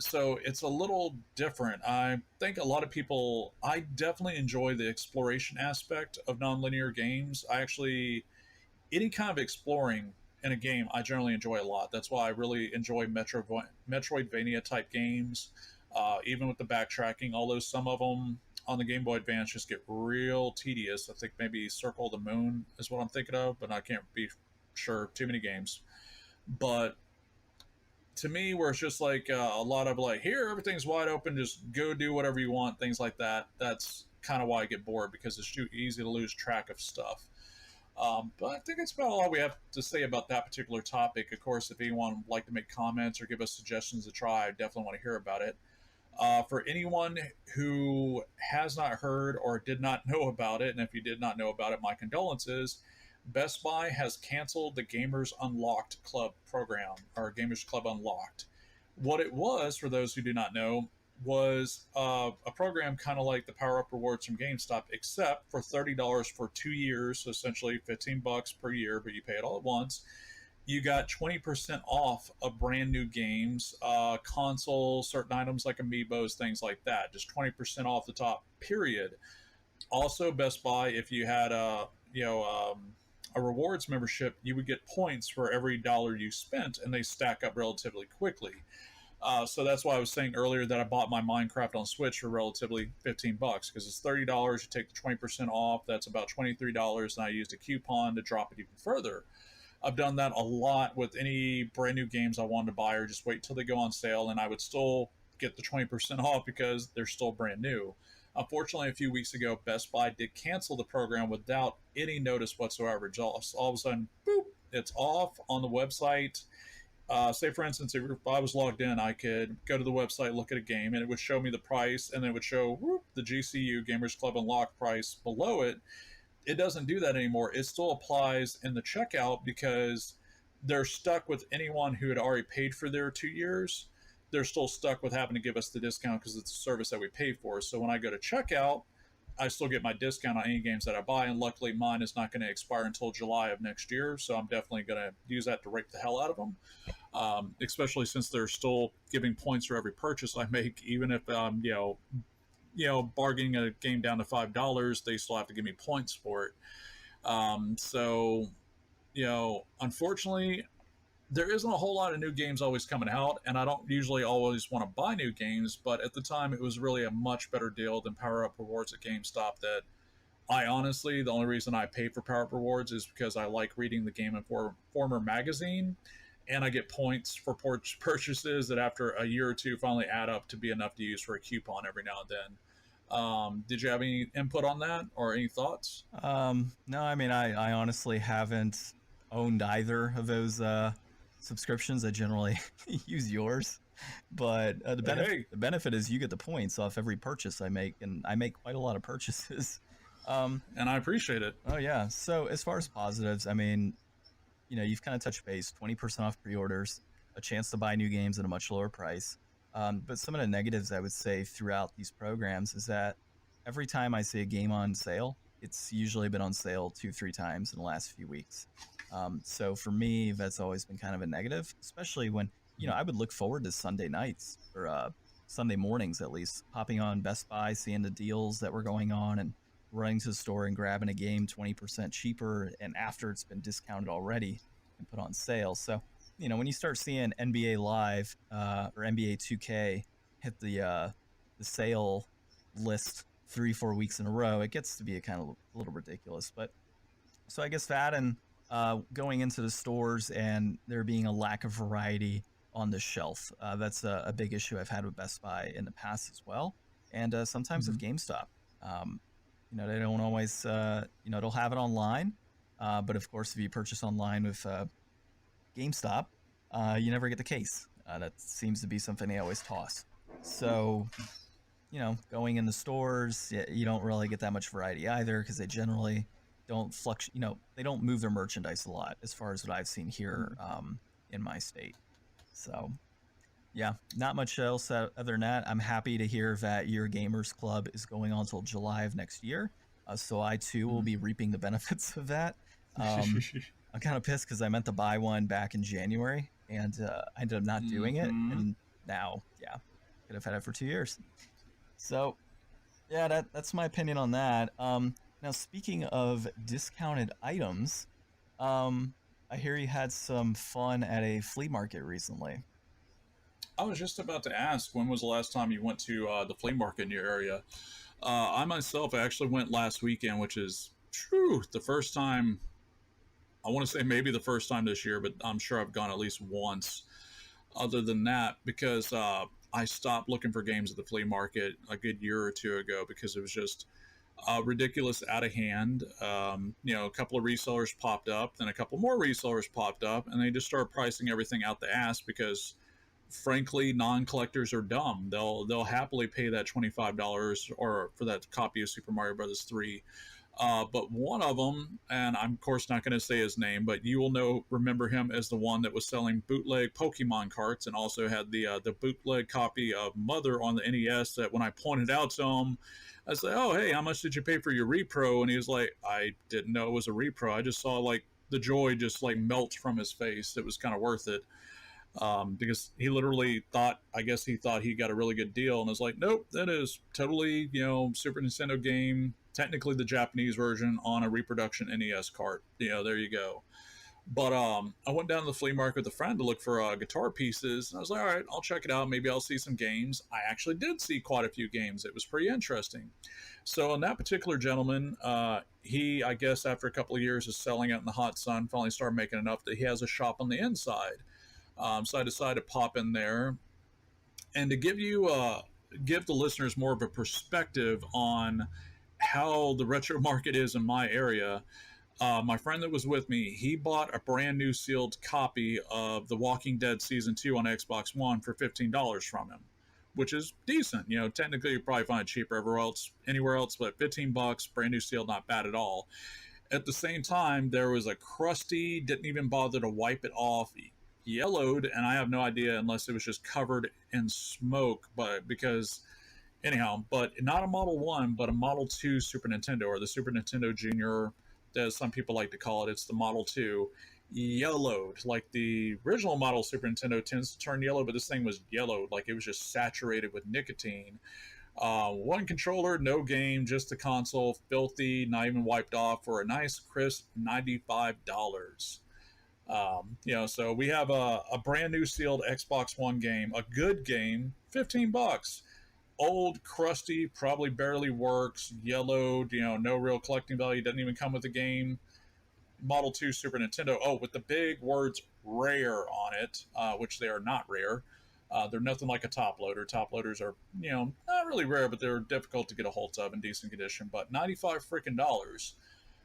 So it's a little different. I think a lot of people, I definitely enjoy the exploration aspect of nonlinear games. Any kind of exploring in a game, I generally enjoy a lot. That's why I really enjoy Metroidvania type games, even with the backtracking, although some of them on the Game Boy Advance just get real tedious. I think maybe Circle of the Moon is what I'm thinking of, but I can't be sure. Too many games. But to me, where it's just like a lot of like, here, everything's wide open, just go do whatever you want, things like that. That's kind of why I get bored, because it's too easy to lose track of stuff. But I think it's about all we have to say about that particular topic. Of course, if anyone would like to make comments or give us suggestions to try, I definitely want to hear about it. For anyone who has not heard or did not know about it, and if you did not know about it, my condolences. Best Buy has canceled the Gamers Unlocked Club program, or Gamers Club Unlocked. What it was, for those who do not know, was a program kind of like the Power Up Rewards from GameStop, except for $30 for 2 years, so essentially $15 per year, but you pay it all at once. You got 20% off of brand new games, consoles, certain items like amiibos, things like that. Just 20% off the top, period. Also, Best Buy, if you had a rewards membership, you would get points for every dollar you spent, and they stack up relatively quickly. So that's why I was saying earlier that I bought my Minecraft on Switch for relatively $15, because it's $30. You take the 20% off, that's about $23, and I used a coupon to drop it even further. I've done that a lot with any brand new games I wanted to buy, or just wait till they go on sale, and I would still get the 20% off because they're still brand new. Unfortunately, a few weeks ago, Best Buy did cancel the program without any notice whatsoever. Just all of a sudden, boop, it's off on the website. Say, for instance, if I was logged in, I could go to the website, look at a game, and it would show me the price, and then it would show the GCU Gamers Club Unlocked price below it. It doesn't do that anymore. It still applies in the checkout because they're stuck with anyone who had already paid for their 2 years. They're still stuck with having to give us the discount because it's a service that we pay for. So when I go to checkout, I still get my discount on any games that I buy, and luckily mine is not going to expire until July of next year, so I'm definitely going to use that to rape the hell out of them, especially since they're still giving points for every purchase I make. Even if bargaining a game down to $5, they still have to give me points for it. So unfortunately, there isn't a whole lot of new games always coming out, and I don't usually always want to buy new games, but at the time it was really a much better deal than Power Up Rewards at GameStop. That I honestly, the only reason I pay for Power Up Rewards is because I like reading the Game Informer magazine, and I get points for purchases that after a year or two finally add up to be enough to use for a coupon every now and then. Did you have any input on that or any thoughts? No, I mean, I honestly haven't owned either of those subscriptions. I generally use yours. But But hey, the benefit is you get the points off every purchase I make, and I make quite a lot of purchases. um, and I appreciate it. oh yeah. So as far as positives, I mean, you've kind of touched base. 20% off pre-orders, a chance to buy new games at a much lower price. But some of the negatives I would say throughout these programs is that every time I see a game on sale, it's usually been on sale 2-3 times in the last few weeks. So for me, that's always been kind of a negative, especially when I would look forward to Sunday nights or Sunday mornings at least, popping on Best Buy, seeing the deals that were going on, and running to the store and grabbing a game 20% cheaper, and after it's been discounted already and put on sale. So when you start seeing NBA Live or NBA 2K hit the sale list 3-4 weeks in a row, it gets to be a little ridiculous. But so I guess that, and going into the stores and there being a lack of variety on the shelf, that's a big issue I've had with Best Buy in the past as well, and sometimes with GameStop. They don't always, they'll have it online, but of course, if you purchase online with GameStop, you never get the case. That seems to be something they always toss. So, going in the stores, you don't really get that much variety either, because they generally don't they don't move their merchandise a lot, as far as what I've seen here in my state. So, yeah, not much else other than that. I'm happy to hear that your Gamers Club is going on until July of next year. So I too will be reaping the benefits of that. I'm kind of pissed because I meant to buy one back in January, and I ended up not doing it. And now, yeah, could have had it for 2 years. So, yeah, that's my opinion on that. Now, speaking of discounted items, I hear you had some fun at a flea market recently. I was just about to ask, when was the last time you went to the flea market in your area? I myself actually went last weekend, which is the first time. I want to say maybe the first time this year, but I'm sure I've gone at least once. Other than that, because I stopped looking for games at the flea market a good year or two ago because it was just ridiculous, out of hand. A couple of resellers popped up, then a couple more resellers popped up, and they just started pricing everything out the ass because, frankly, non-collectors are dumb. They'll happily pay that $25 or for that copy of Super Mario Brothers 3. But one of them, and I'm of course not going to say his name, but you will remember him as the one that was selling bootleg Pokemon carts, and also had the bootleg copy of Mother on the NES. That when I pointed out to him, I was like, "Oh, hey, how much did you pay for your repro?" And he was like, "I didn't know it was a repro. I just saw like the joy just like melt from his face. It was kind of worth it." Because he literally thought, I guess he thought he got a really good deal, and was like, nope, that is totally, Super Nintendo game, technically the Japanese version on a reproduction NES cart. There you go. But I went down to the flea market with a friend to look for guitar pieces, and I was like, all right, I'll check it out. Maybe I'll see some games. I actually did see quite a few games. It was pretty interesting. So, in that particular gentleman, he, I guess, after a couple of years of selling it in the hot sun, finally started making enough that he has a shop on the inside. So I decided to pop in there, and to give the listeners more of a perspective on how the retro market is in my area. My friend that was with me, he bought a brand new sealed copy of The Walking Dead Season 2 on Xbox One for $15 from him, which is decent. Technically you probably find it cheaper anywhere else, but $15, brand new sealed, not bad at all. At the same time, there was a crusty, didn't even bother to wipe it off, yellowed, and I have no idea unless it was just covered in smoke, but not a Model 1, but a Model 2 Super Nintendo, or the Super Nintendo Junior, as some people like to call it. It's the Model 2, yellowed. Like the original model Super Nintendo tends to turn yellow, but this thing was yellowed, like it was just saturated with nicotine. One controller, no game, just the console, filthy, not even wiped off, for a nice crisp $95. So we have a brand new sealed Xbox One game, a good game, $15. Old, crusty, probably barely works, yellowed, no real collecting value, doesn't even come with the game. Model 2 Super Nintendo, with the big words rare on it, which they are not rare. They're nothing like a top loader. Top loaders are, not really rare, but they're difficult to get a hold of in decent condition. But $95 freaking dollars.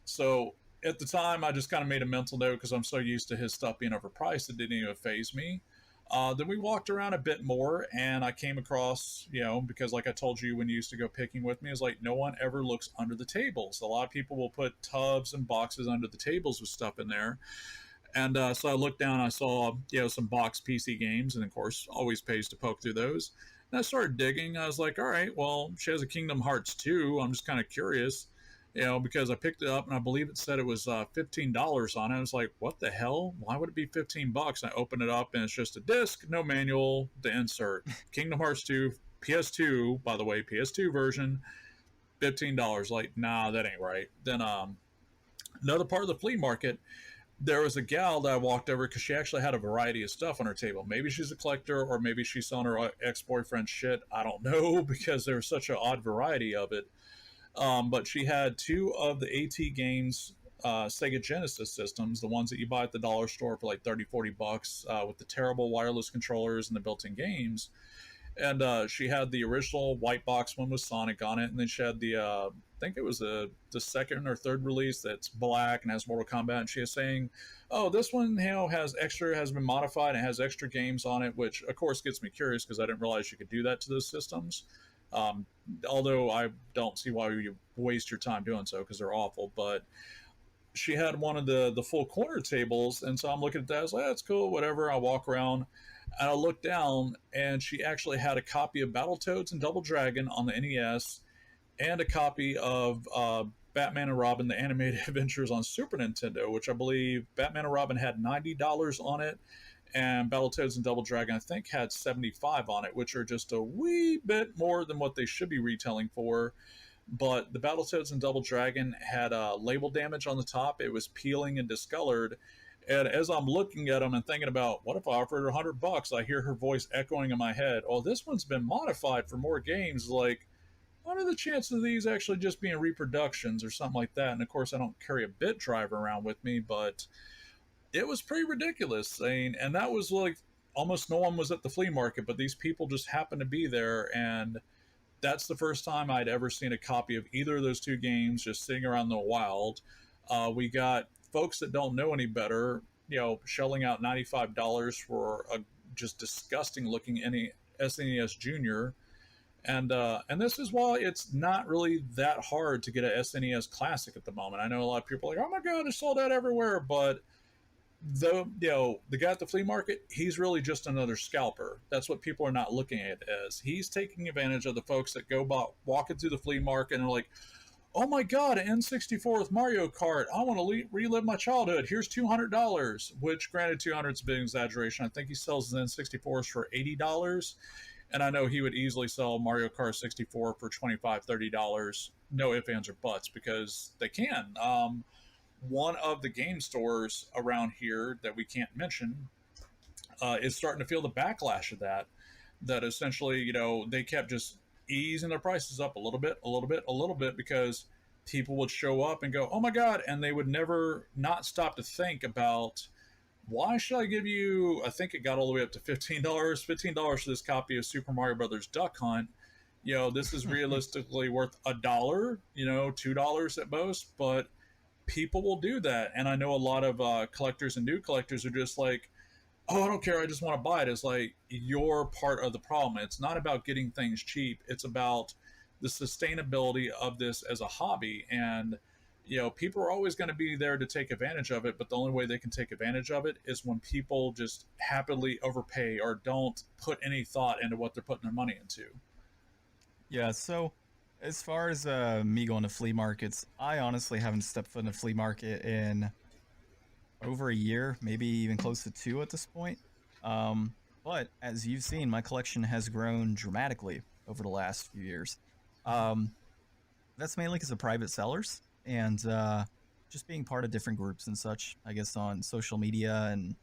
So at the time, I just kind of made a mental note because I'm so used to his stuff being overpriced, it didn't even faze me. Then we walked around a bit more, and I came across, because like I told you when you used to go picking with me, is like no one ever looks under the tables. A lot of people will put tubs and boxes under the tables with stuff in there. And so I looked down, I saw, some box PC games, and of course, always pays to poke through those. And I started digging. I was like, all right, well, she has a Kingdom Hearts 2. I'm just kind of curious, because I picked it up and I believe it said it was $15 on it. I was like, what the hell? Why would it be $15? I open it up and it's just a disc, no manual, the insert. Kingdom Hearts 2, PS2, by the way, PS2 version, $15. Like, nah, that ain't right. Then another part of the flea market, there was a gal that I walked over because she actually had a variety of stuff on her table. Maybe she's a collector, or maybe she's selling her ex-boyfriend's shit. I don't know, because there was such an odd variety of it. But she had two of the AT Games Sega Genesis systems, the ones that you buy at the dollar store for like 30, $40, with the terrible wireless controllers and the built-in games. And she had the original white box one with Sonic on it, and then she had the I think it was the second or third release that's black and has Mortal Kombat. And she is saying, "Oh, this one has been modified and has extra games on it," which of course gets me curious because I didn't realize you could do that to those systems. Um, Although I don't see why you waste your time doing so because they're awful, but she had one of the full corner tables, and so I'm looking at that. I was like, that's cool, whatever. I walk around and I look down, and she actually had a copy of Battletoads and Double Dragon on the NES, and a copy of Batman and Robin: The Animated Adventures on Super Nintendo, which I believe Batman and Robin had $90 on it, and Battletoads and Double Dragon I think had 75 on it, which are just a wee bit more than what they should be retailing for. But the Battletoads and Double Dragon had label damage on the top. It was peeling and discolored. And as I'm looking at them and thinking about what if I offered her $100, I hear her voice echoing in my head. Oh, this one's been modified for more games. Like, what are the chances of these actually just being reproductions or something like that? And of course, I don't carry a bit driver around with me, but it was pretty ridiculous. And that was like almost no one was at the flea market, but these people just happened to be there. And that's the first time I'd ever seen a copy of either of those two games just sitting around in the wild. We got folks that don't know any better, shelling out $95 for a just disgusting looking SNES Junior. And this is why it's not really that hard to get a SNES Classic at the moment. I know a lot of people are like, oh my God, it's sold out everywhere. But the guy at the flea market, he's really just another scalper. That's what people are not looking at it as. He's taking advantage of the folks that go walking through the flea market and are like, oh my God, an N64 with Mario Kart. I want to relive my childhood. Here's $200, which granted 200 is a big exaggeration. I think he sells his N64s for $80. And I know he would easily sell Mario Kart 64 for $25, $30. No ifs, ands, or buts, because they can. One of the game stores around here that we can't mention is starting to feel the backlash of that. That essentially, they kept just easing their prices up a little bit, a little bit, a little bit, because people would show up and go, oh my God, and they would never not stop to think about, why should I give you, I think it got all the way up to $15 for this copy of Super Mario Brothers Duck Hunt. This is realistically worth $1, $2 at most, but people will do that. And I know a lot of collectors and new collectors are just like, oh, I don't care, I just want to buy it. It's like, you're part of the problem. It's not about getting things cheap. It's about the sustainability of this as a hobby. And, people are always going to be there to take advantage of it. But the only way they can take advantage of it is when people just happily overpay or don't put any thought into what they're putting their money into. Yeah, so as far as me going to flea markets, I honestly haven't stepped foot in a flea market in over a year, maybe even close to 2 at this point. But as you've seen, my collection has grown dramatically over the last few years. That's mainly because of private sellers and just being part of different groups and such, I guess, on social media and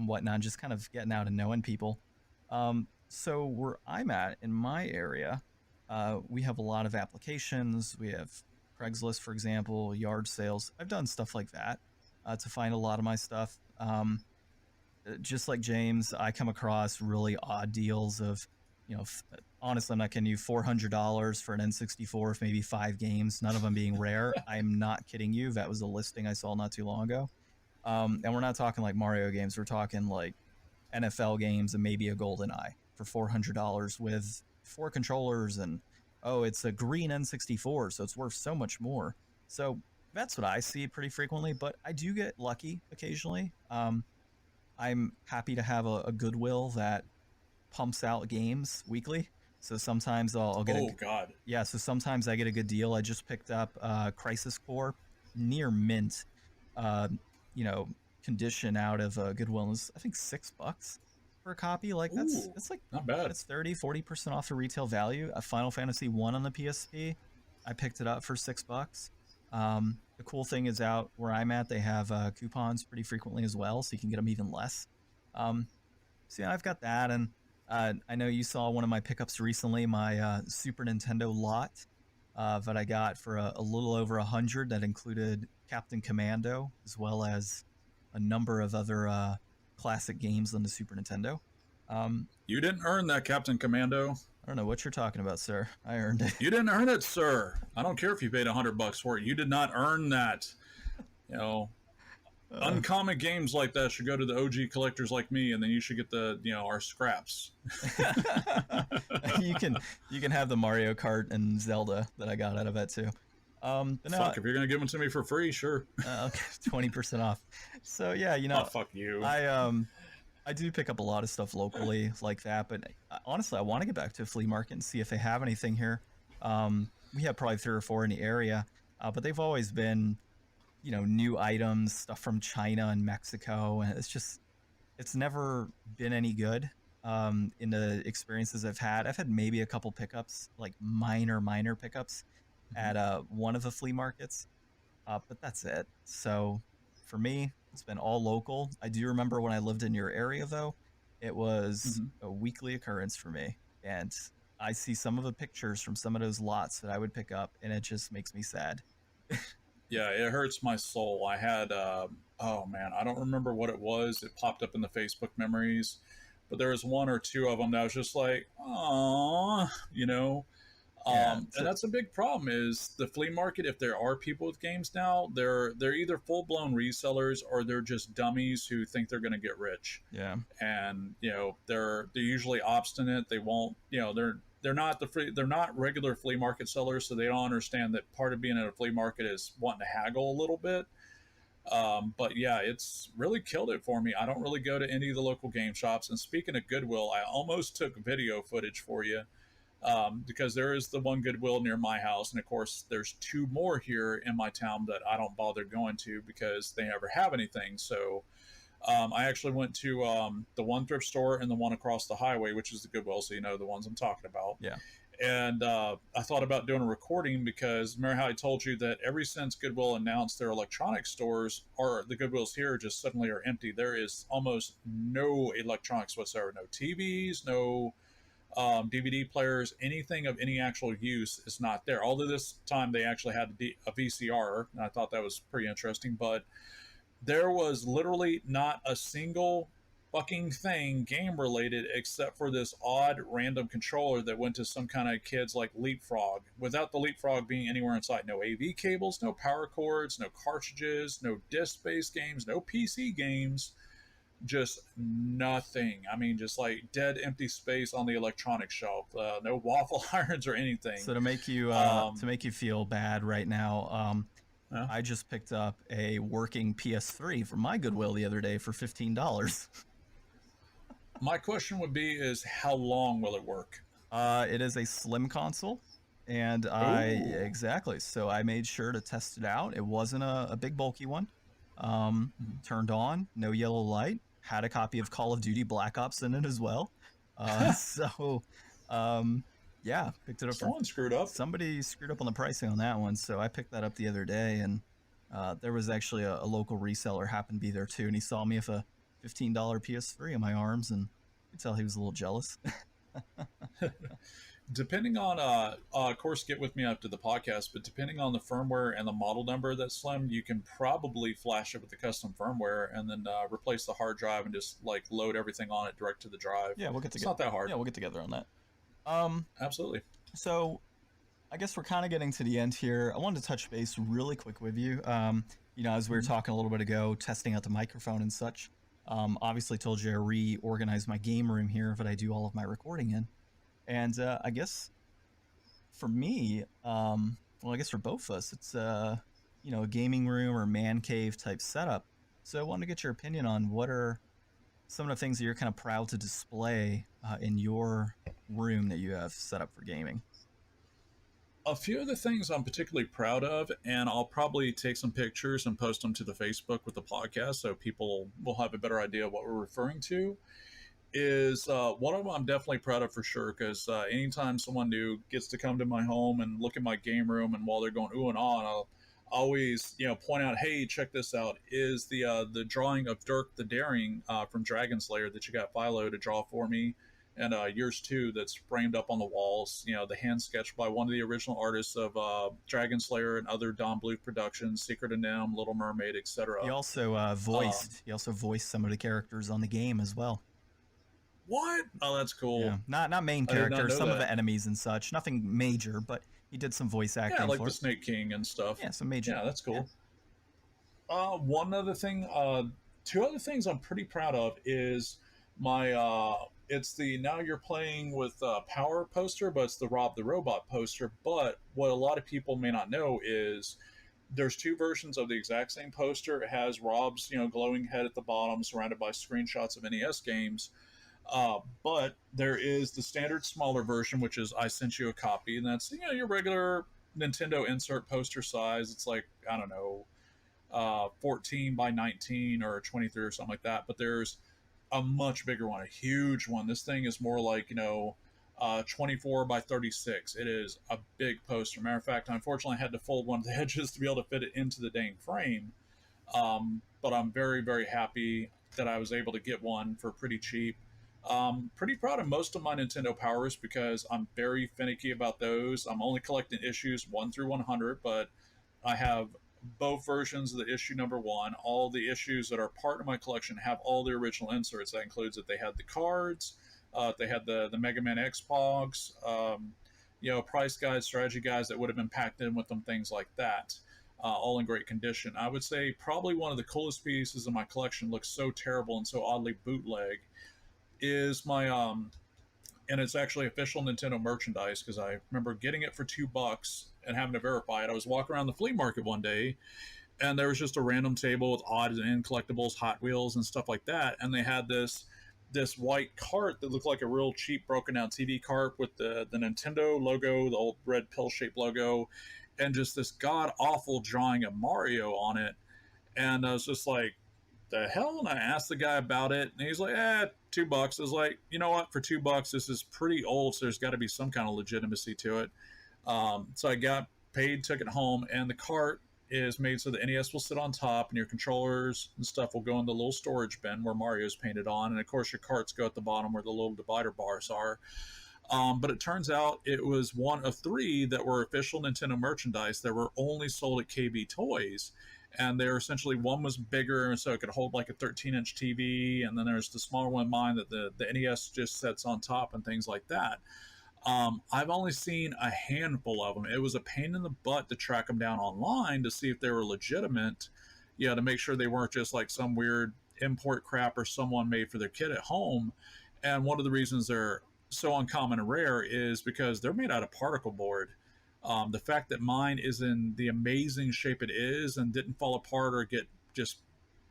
whatnot, just kind of getting out and knowing people. So where I'm at in my area, we have a lot of applications. We have Craigslist, for example, yard sales. I've done stuff like that to find a lot of my stuff. Just like James, I come across really odd deals of, honestly, I'm not kidding you, $400 for an N64 with maybe 5 games, none of them being rare. I'm not kidding you. That was a listing I saw not too long ago. And we're not talking like Mario games. We're talking like NFL games and maybe a GoldenEye for $400 with 4 controllers, and oh, it's a green N64, so it's worth so much more. So that's what I see pretty frequently, but I do get lucky occasionally. I'm happy to have a Goodwill that pumps out games weekly. So sometimes I'll get God. Yeah, so sometimes I get a good deal. I just picked up Crisis Core near mint, uh, you know, condition out of Goodwill. Is I think $6 for a copy. Like that's like not bad. It's 30-40% off the retail value. A Final Fantasy 1 on the PSP, I picked it up for $6. The cool thing is out where I'm at, they have coupons pretty frequently as well, so you can get them even less. So yeah, I've got that, and I know you saw one of my pickups recently, my Super Nintendo lot that I got for a little over $100. That included Captain Commando as well as a number of other classic games on the Super Nintendo. You didn't earn that, Captain Commando. I don't know what you're talking about, sir. I earned it. You didn't earn it, sir. I don't care if you paid $100 for it. You did not earn that. You know, uncommon games like that should go to the OG collectors like me, and then you should get our scraps. you can have the Mario Kart and Zelda that I got out of that too. But no, fuck, if you're gonna give them to me for free, sure. Okay, 20% off. So yeah, oh, fuck you. I do pick up a lot of stuff locally like that, but honestly, I want to get back to a flea market and see if they have anything here. We have probably 3 or 4 in the area, but they've always been, new items, stuff from China and Mexico, and it's never been any good in the experiences I've had. I've had maybe a couple pickups, like minor pickups at one of the flea markets, but that's it. So for me, it's been all local. I do remember when I lived in your area, though, it was a weekly occurrence for me. And I see some of the pictures from some of those lots that I would pick up, and it just makes me sad. Yeah, it hurts my soul. I had, oh man, I don't remember what it was. It popped up in the Facebook memories, but there was 1 or 2 of them that was just like, oh, Yeah, and that's a big problem is the flea market. If there are people with games now, they're either full-blown resellers or they're just dummies who think they're going to get rich. Yeah. And they're usually obstinate. They won't, they're not regular flea market sellers, so they don't understand that part of being at a flea market is wanting to haggle a little bit. But yeah, it's really killed it for me. I don't really go to any of the local game shops. And speaking of Goodwill, I almost took video footage for you. Because there is the one Goodwill near my house, and of course there's 2 more here in my town that I don't bother going to because they never have anything. So I actually went to the one thrift store and the one across the highway, which is the Goodwill, so you know the ones I'm talking about. Yeah. And I thought about doing a recording because remember how I told you that ever since Goodwill announced their electronic stores, or the Goodwills here just suddenly are empty. There is almost no electronics whatsoever, no TVs, no DVD players, anything of any actual use is not there. Although this time they actually had a VCR, and I thought that was pretty interesting, but there was literally not a single fucking thing game related except for this odd random controller that went to some kind of kids like Leapfrog, without the Leapfrog being anywhere in sight. No AV cables, no power cords, no cartridges, no disc-based games, no PC games. Just nothing. I mean, just like dead empty space on the electronic shelf. No waffle irons or anything. So to make you feel bad right now, I just picked up a working PS3 from my Goodwill the other day for $15. My question would be is how long will it work? It is a slim console, and exactly. So I made sure to test it out. It wasn't a big bulky one. Turned on, no yellow light. Had a copy of Call of Duty Black Ops in it as well. Yeah, picked it up. Someone screwed up. Somebody screwed up on the pricing on that one, so I picked that up the other day, and there was actually a local reseller happened to be there too, and he saw me with a $15 PS3 in my arms, and you could tell he was a little jealous. Depending on, of course, get with me after the podcast, but depending on the firmware and the model number of that Slim, you can probably flash it with the custom firmware and then replace the hard drive and just like load everything on it direct to the drive. Yeah, we'll get together. It's not that hard. Yeah, we'll get together on that. Absolutely. So I guess we're kind of getting to the end here. I wanted to touch base really quick with you. As we were talking a little bit ago, testing out the microphone and such. Obviously, told you I reorganized my game room here that I do all of my recording in. And I guess for me, well, I guess for both of us, it's a gaming room or man cave type setup. So I wanted to get your opinion on what are some of the things that you're kind of proud to display in your room that you have set up for gaming. A few of the things I'm particularly proud of, and I'll probably take some pictures and post them to the Facebook with the podcast so people will have a better idea of what we're referring to. Is one of them I'm definitely proud of for sure because anytime someone new gets to come to my home and look at my game room, and while they're going ooh and on, I'll always point out, hey, check this out. Is the drawing of Dirk the Daring from Dragon Slayer that you got Philo to draw for me, and yours too, that's framed up on the walls. The hand sketched by one of the original artists of Dragon Slayer and other Don Bluth productions, Secret of Nim, Little Mermaid, He etc. also voiced some of the characters on the game as well. What? Oh, that's cool. Yeah, not main I did not characters, know some of that. the enemies and such. Nothing major, but he did some voice acting Yeah, like for the it. Snake King and stuff. Yeah, some major. Yeah, that's Yeah. cool. One other thing, two other things I'm pretty proud of is my it's the Now You're Playing with Power poster, but it's the Rob the Robot poster. But what a lot of people may not know is there's two versions of the exact same poster. It has Rob's glowing head at the bottom, surrounded by screenshots of NES games. But there is the standard smaller version, which is I sent you a copy, and that's your regular Nintendo insert poster size. It's like, I don't know, 14 by 19 or 23 or something like that. But there's a much bigger one, a huge one. This thing is more like 24 by 36. It is a big poster. Matter of fact, unfortunately, I had to fold one of the edges to be able to fit it into the dang frame. But I'm very, very happy that I was able to get one for pretty cheap. Pretty proud of most of my Nintendo Powers because I'm very finicky about those. I'm only collecting issues 1 through 100, but I have both versions of the issue number one. All the issues that are part of my collection have all the original inserts. That includes that they had the cards, they had the Mega Man X Pogs, price guides, strategy guides that would have been packed in with them, things like that. All in great condition. I would say probably one of the coolest pieces of my collection, looks so terrible and so oddly bootleg, is my and it's actually official Nintendo merchandise because I remember getting it for $2 and having to verify it. I was walking around the flea market one day, and there was just a random table with odds and collectibles, Hot Wheels, and stuff like that, and they had this white cart that looked like a real cheap broken down TV cart with the Nintendo logo, the old red pill shaped logo, and just this god awful drawing of Mario on it. And I was just like, the hell? And I asked the guy about it, and he's like, $2. I was like, you know what? For $2, this is pretty old, so there's got to be some kind of legitimacy to it. So I got paid, took it home, and the cart is made so the NES will sit on top, and your controllers and stuff will go in the little storage bin where Mario's painted on, and of course your carts go at the bottom where the little divider bars are. But it turns out it was one of 3 that were official Nintendo merchandise that were only sold at KB Toys. And they're essentially, one was bigger, so it could hold like a 13-inch TV, and then there's the smaller one, mine, that the NES just sets on top and things like that. I've only seen a handful of them. It was a pain in the butt to track them down online to see if they were legitimate, to make sure they weren't just like some weird import crap or someone made for their kid at home. And one of the reasons they're so uncommon and rare is because they're made out of particle board. The fact that mine is in the amazing shape it is and didn't fall apart or get just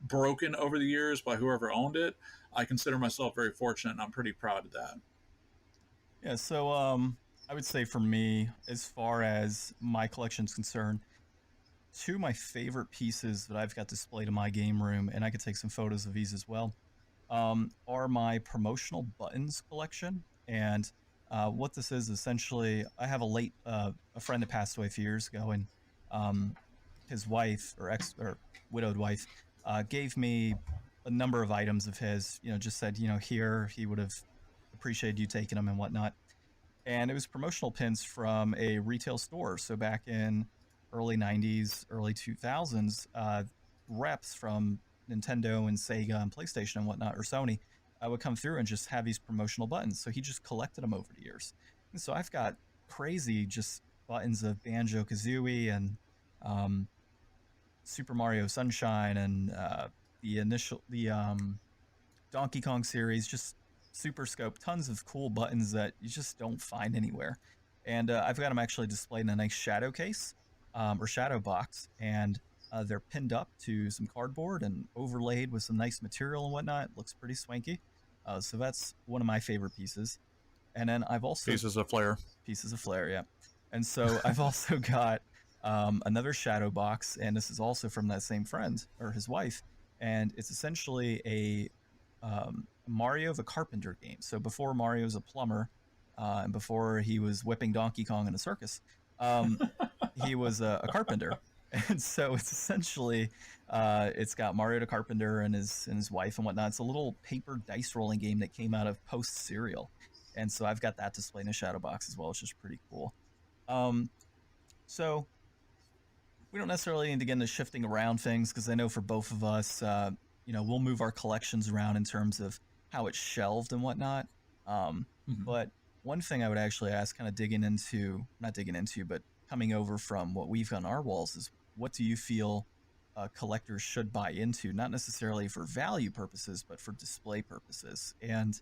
broken over the years by whoever owned it, I consider myself very fortunate, and I'm pretty proud of that. Yeah, so I would say for me, as far as my collection's concerned, 2 of my favorite pieces that I've got displayed in my game room, and I could take some photos of these as well, are my promotional buttons collection. And what this is essentially, I have a friend that passed away a few years ago, and his wife or widowed wife gave me a number of items of his. Just said, here he would have appreciated you taking them and whatnot. And it was promotional pins from a retail store. So back in early 90s, early 2000s, reps from Nintendo and Sega and PlayStation and whatnot, or Sony, would come through and just have these promotional buttons. So he just collected them over the years. And so I've got crazy just buttons of Banjo-Kazooie and Super Mario Sunshine and the Donkey Kong series, just super scope, tons of cool buttons that you just don't find anywhere. And I've got them actually displayed in a nice shadow case or shadow box, and they're pinned up to some cardboard and overlaid with some nice material and whatnot. Looks pretty swanky. So that's one of my favorite pieces. And then I've also Pieces of flair. Pieces of flair, yeah. And so I've also got another shadow box, and this is also from that same friend or his wife, and it's essentially a Mario the Carpenter game. So before Mario was a plumber, and before he was whipping Donkey Kong in a circus, he was a carpenter. And so it's essentially it's got Mario the Carpenter and his wife and whatnot. It's a little paper dice rolling game that came out of Post Serial. And so I've got that displayed in a shadow box as well, which is pretty cool. So we don't necessarily need to get into shifting around things, because I know for both of us, we'll move our collections around in terms of how it's shelved and whatnot. But one thing I would actually ask, kind of not digging into, but coming over from what we've got on our walls, is what do you feel collectors should buy into, not necessarily for value purposes, but for display purposes? And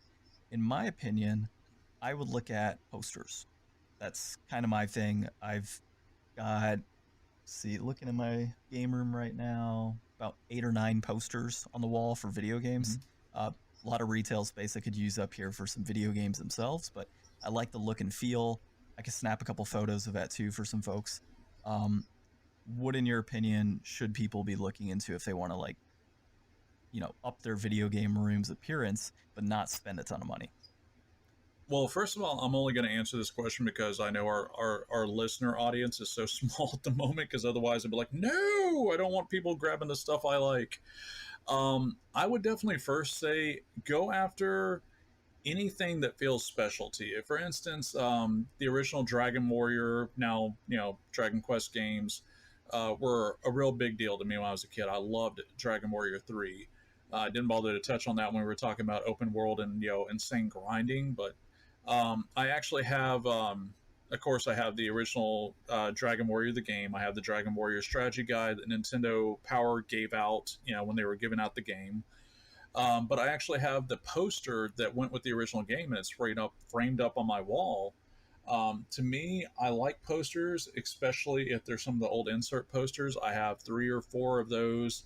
in my opinion, I would look at posters. That's kind of my thing. I've got, looking in my game room right now, about 8 or 9 posters on the wall for video games. A lot of retail space I could use up here for some video games themselves, but I like the look and feel. I could snap a couple photos of that too for some folks. What, in your opinion, should people be looking into if they want to up their video game room's appearance, but not spend a ton of money? Well, first of all, I'm only going to answer this question because I know our listener audience is so small at the moment, because otherwise I'd be like, no, I don't want people grabbing the stuff I like. I would definitely first say go after anything that feels special to you. For instance, the original Dragon Warrior, now, Dragon Quest games, were a real big deal to me when I was a kid. I loved Dragon Warrior 3. I didn't bother to touch on that when we were talking about open world and, insane grinding, but I actually have, of course, I have the original Dragon Warrior, the game. I have the Dragon Warrior strategy guide that Nintendo Power gave out, when they were giving out the game. But I actually have the poster that went with the original game, and it's framed up on my wall. To me, I like posters, especially if they're some of the old insert posters. I have 3 or 4 of those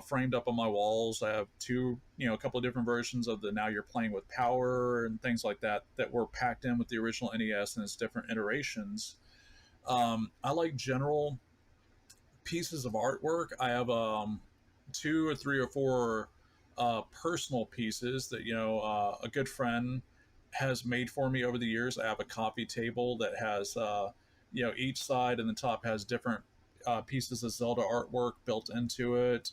framed up on my walls. I have a couple of different versions of the Now You're Playing with Power and things like that were packed in with the original NES and its different iterations. I like general pieces of artwork. I have 2 or 3 or 4 personal pieces that a good friend has made for me over the years. I have a coffee table that has each side and the top has different pieces of Zelda artwork built into it.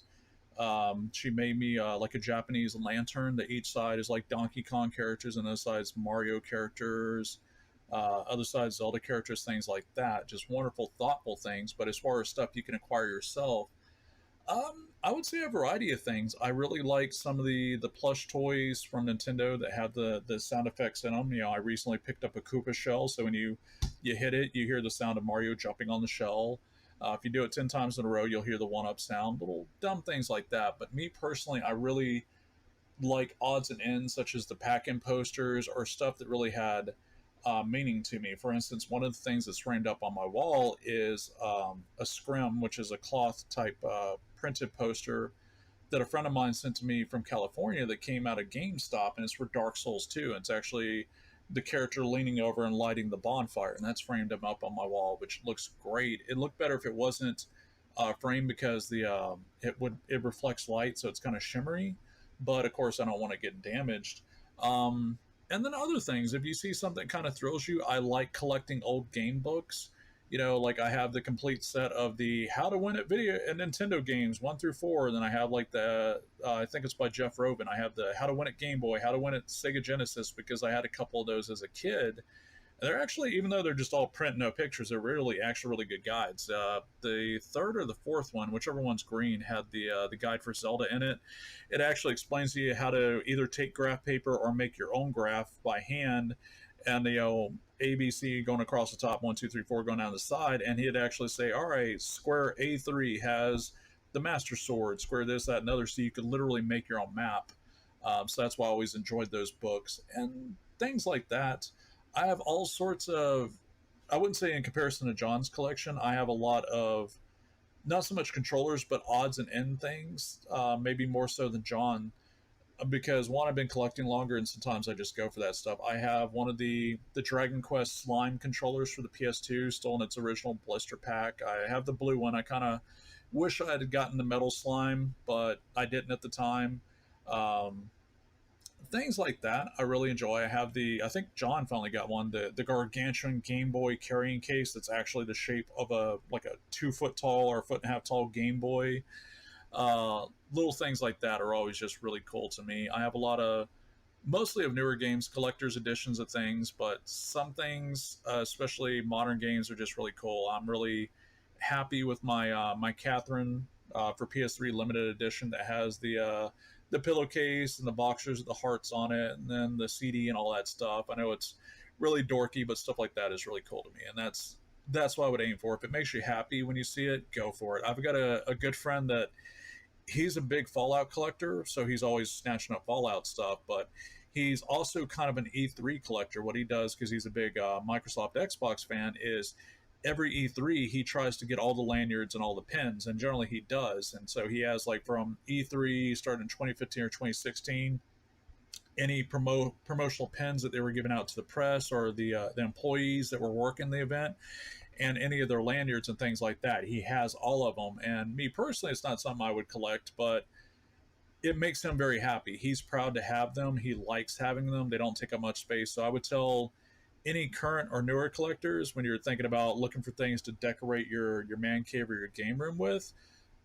She made me like a Japanese lantern that each side is like Donkey Kong characters and those sides Mario characters, other sides Zelda characters, things like that. Just wonderful, thoughtful things. But as far as stuff you can acquire yourself, I would say a variety of things. I really like some of the plush toys from Nintendo that have the sound effects in them. I recently picked up a Koopa shell, so when you hit it, you hear the sound of Mario jumping on the shell. If you do it 10 times in a row, you'll hear the one-up sound. Little dumb things like that. But me personally, I really like odds and ends, such as the pack-in posters or stuff that really had meaning to me. For instance, one of the things that's framed up on my wall is a scrim, which is a cloth-type printed poster that a friend of mine sent to me from California that came out of GameStop, and it's for Dark Souls 2. It's actually the character leaning over and lighting the bonfire, and that's framed up on my wall, which looks great. It looked better if it wasn't framed, because it reflects light, so it's kind of shimmery. But of course, I don't want to get damaged. And then other things, if you see something kind of thrills you, I like collecting old game books. Like I have the complete set of the How to Win at Video and Nintendo games 1 through 4. And then I have like the, I think it's by Jeff Robin. I have the How to Win at Game Boy, How to Win at Sega Genesis, because I had a couple of those as a kid. And they're actually, even though they're just all print, no pictures, they're really actually really good guides. The 3rd or the 4th one, whichever one's green, had the guide for Zelda in it. It actually explains to you how to either take graph paper or make your own graph by hand. And the ABC going across the top, 1, 2, 3, 4 going down the side, and he'd actually say, all right, square A3 has the Master Sword, square this, that, and other, so you could literally make your own map. So that's why I always enjoyed those books and things like that. I have all sorts of, I wouldn't say in comparison to John's collection, I have a lot of not so much controllers, but odds and end things, maybe more so than John, because one, I've been collecting longer, and sometimes I just go for that stuff. I have one of the Dragon Quest slime controllers for the PS2, still in its original blister pack. I have the blue one. I kind of wish I had gotten the metal slime, but I didn't at the time. Um, Things like that I really enjoy. I have I think John finally got one, the gargantuan Game Boy carrying case that's actually the shape of a like a 2 foot tall or a foot and a half tall Game Boy. Little things like that are always just really cool to me. I have a lot of mostly of newer games, collector's editions of things, but some things, especially modern games, are just really cool. I'm really happy with my Catherine for PS3 limited edition that has the pillowcase and the boxers with the hearts on it, and then the CD and all that stuff. I know it's really dorky, but stuff like that is really cool to me, and that's what I would aim for. If it makes you happy when you see it, go for it. I've got a good friend that he's a big Fallout collector, so he's always snatching up Fallout stuff, but he's also kind of an E3 collector. What he does, because he's a big Microsoft Xbox fan, is every E3 he tries to get all the lanyards and all the pins, and generally he does. And so he has like from E3 starting in 2015 or 2016, any promotional pins that they were giving out to the press or the employees that were working the event, and any of their lanyards and things like that. He has all of them. And me personally, it's not something I would collect, but it makes him very happy. He's proud to have them. He likes having them. They don't take up much space. So I would tell any current or newer collectors, when you're thinking about looking for things to decorate your man cave or your game room with,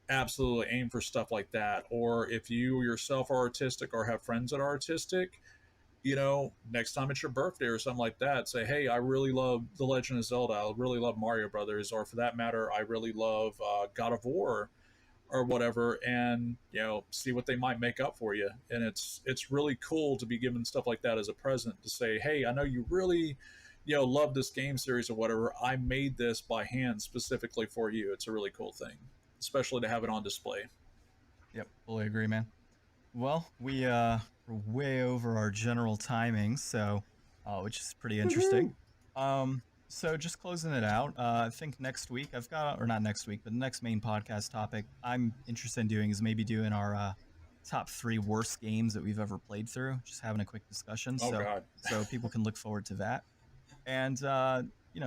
absolutely aim for stuff like that. Or if you yourself are artistic or have friends that are artistic, next time it's your birthday or something like that, say, hey, I really love The Legend of Zelda. I really love Mario Brothers, or for that matter, I really love God of War or whatever, and see what they might make up for you. And it's really cool to be given stuff like that as a present, to say, hey, I know you really love this game series or whatever. I made this by hand specifically for you. It's a really cool thing, especially to have it on display. Yep, fully agree, man. Well, we're way over our general timing, so which is pretty interesting. So just closing it out, I think next week I've got, or not next week, but the next main podcast topic I'm interested in doing is maybe doing our top 3 worst games that we've ever played through. Just having a quick discussion, Oh God. so people can look forward to that. And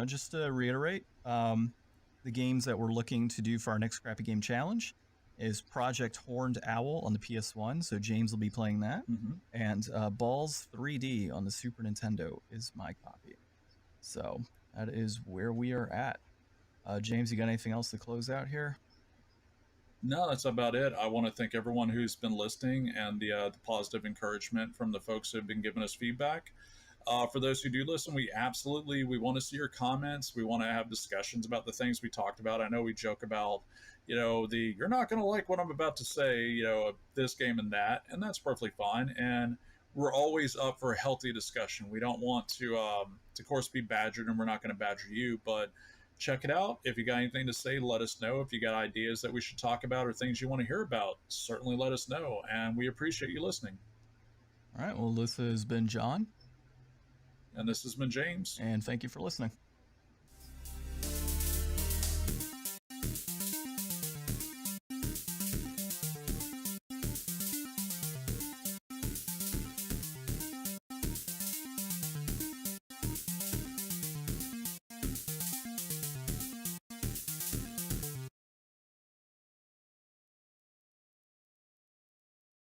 just to reiterate, the games that we're looking to do for our next Crappy Game Challenge is Project Horned Owl on the PS1, so James will be playing that, and Balls 3D on the Super Nintendo is my copy. So that is where we are at. James, you got anything else to close out here? No, that's about it. I want to thank everyone who's been listening, and the positive encouragement from the folks who have been giving us feedback. For those who do listen, we want to see your comments. We want to have discussions about the things we talked about. I know we joke about, you're not going to like what I'm about to say, this game and that, and that's perfectly fine. And we're always up for a healthy discussion. We don't want to of course, be badgered, and we're not going to badger you, but check it out. If you got anything to say, let us know. If you got ideas that we should talk about or things you want to hear about, certainly let us know. And we appreciate you listening. All right. Well, this has been John. And this has been James. And thank you for listening.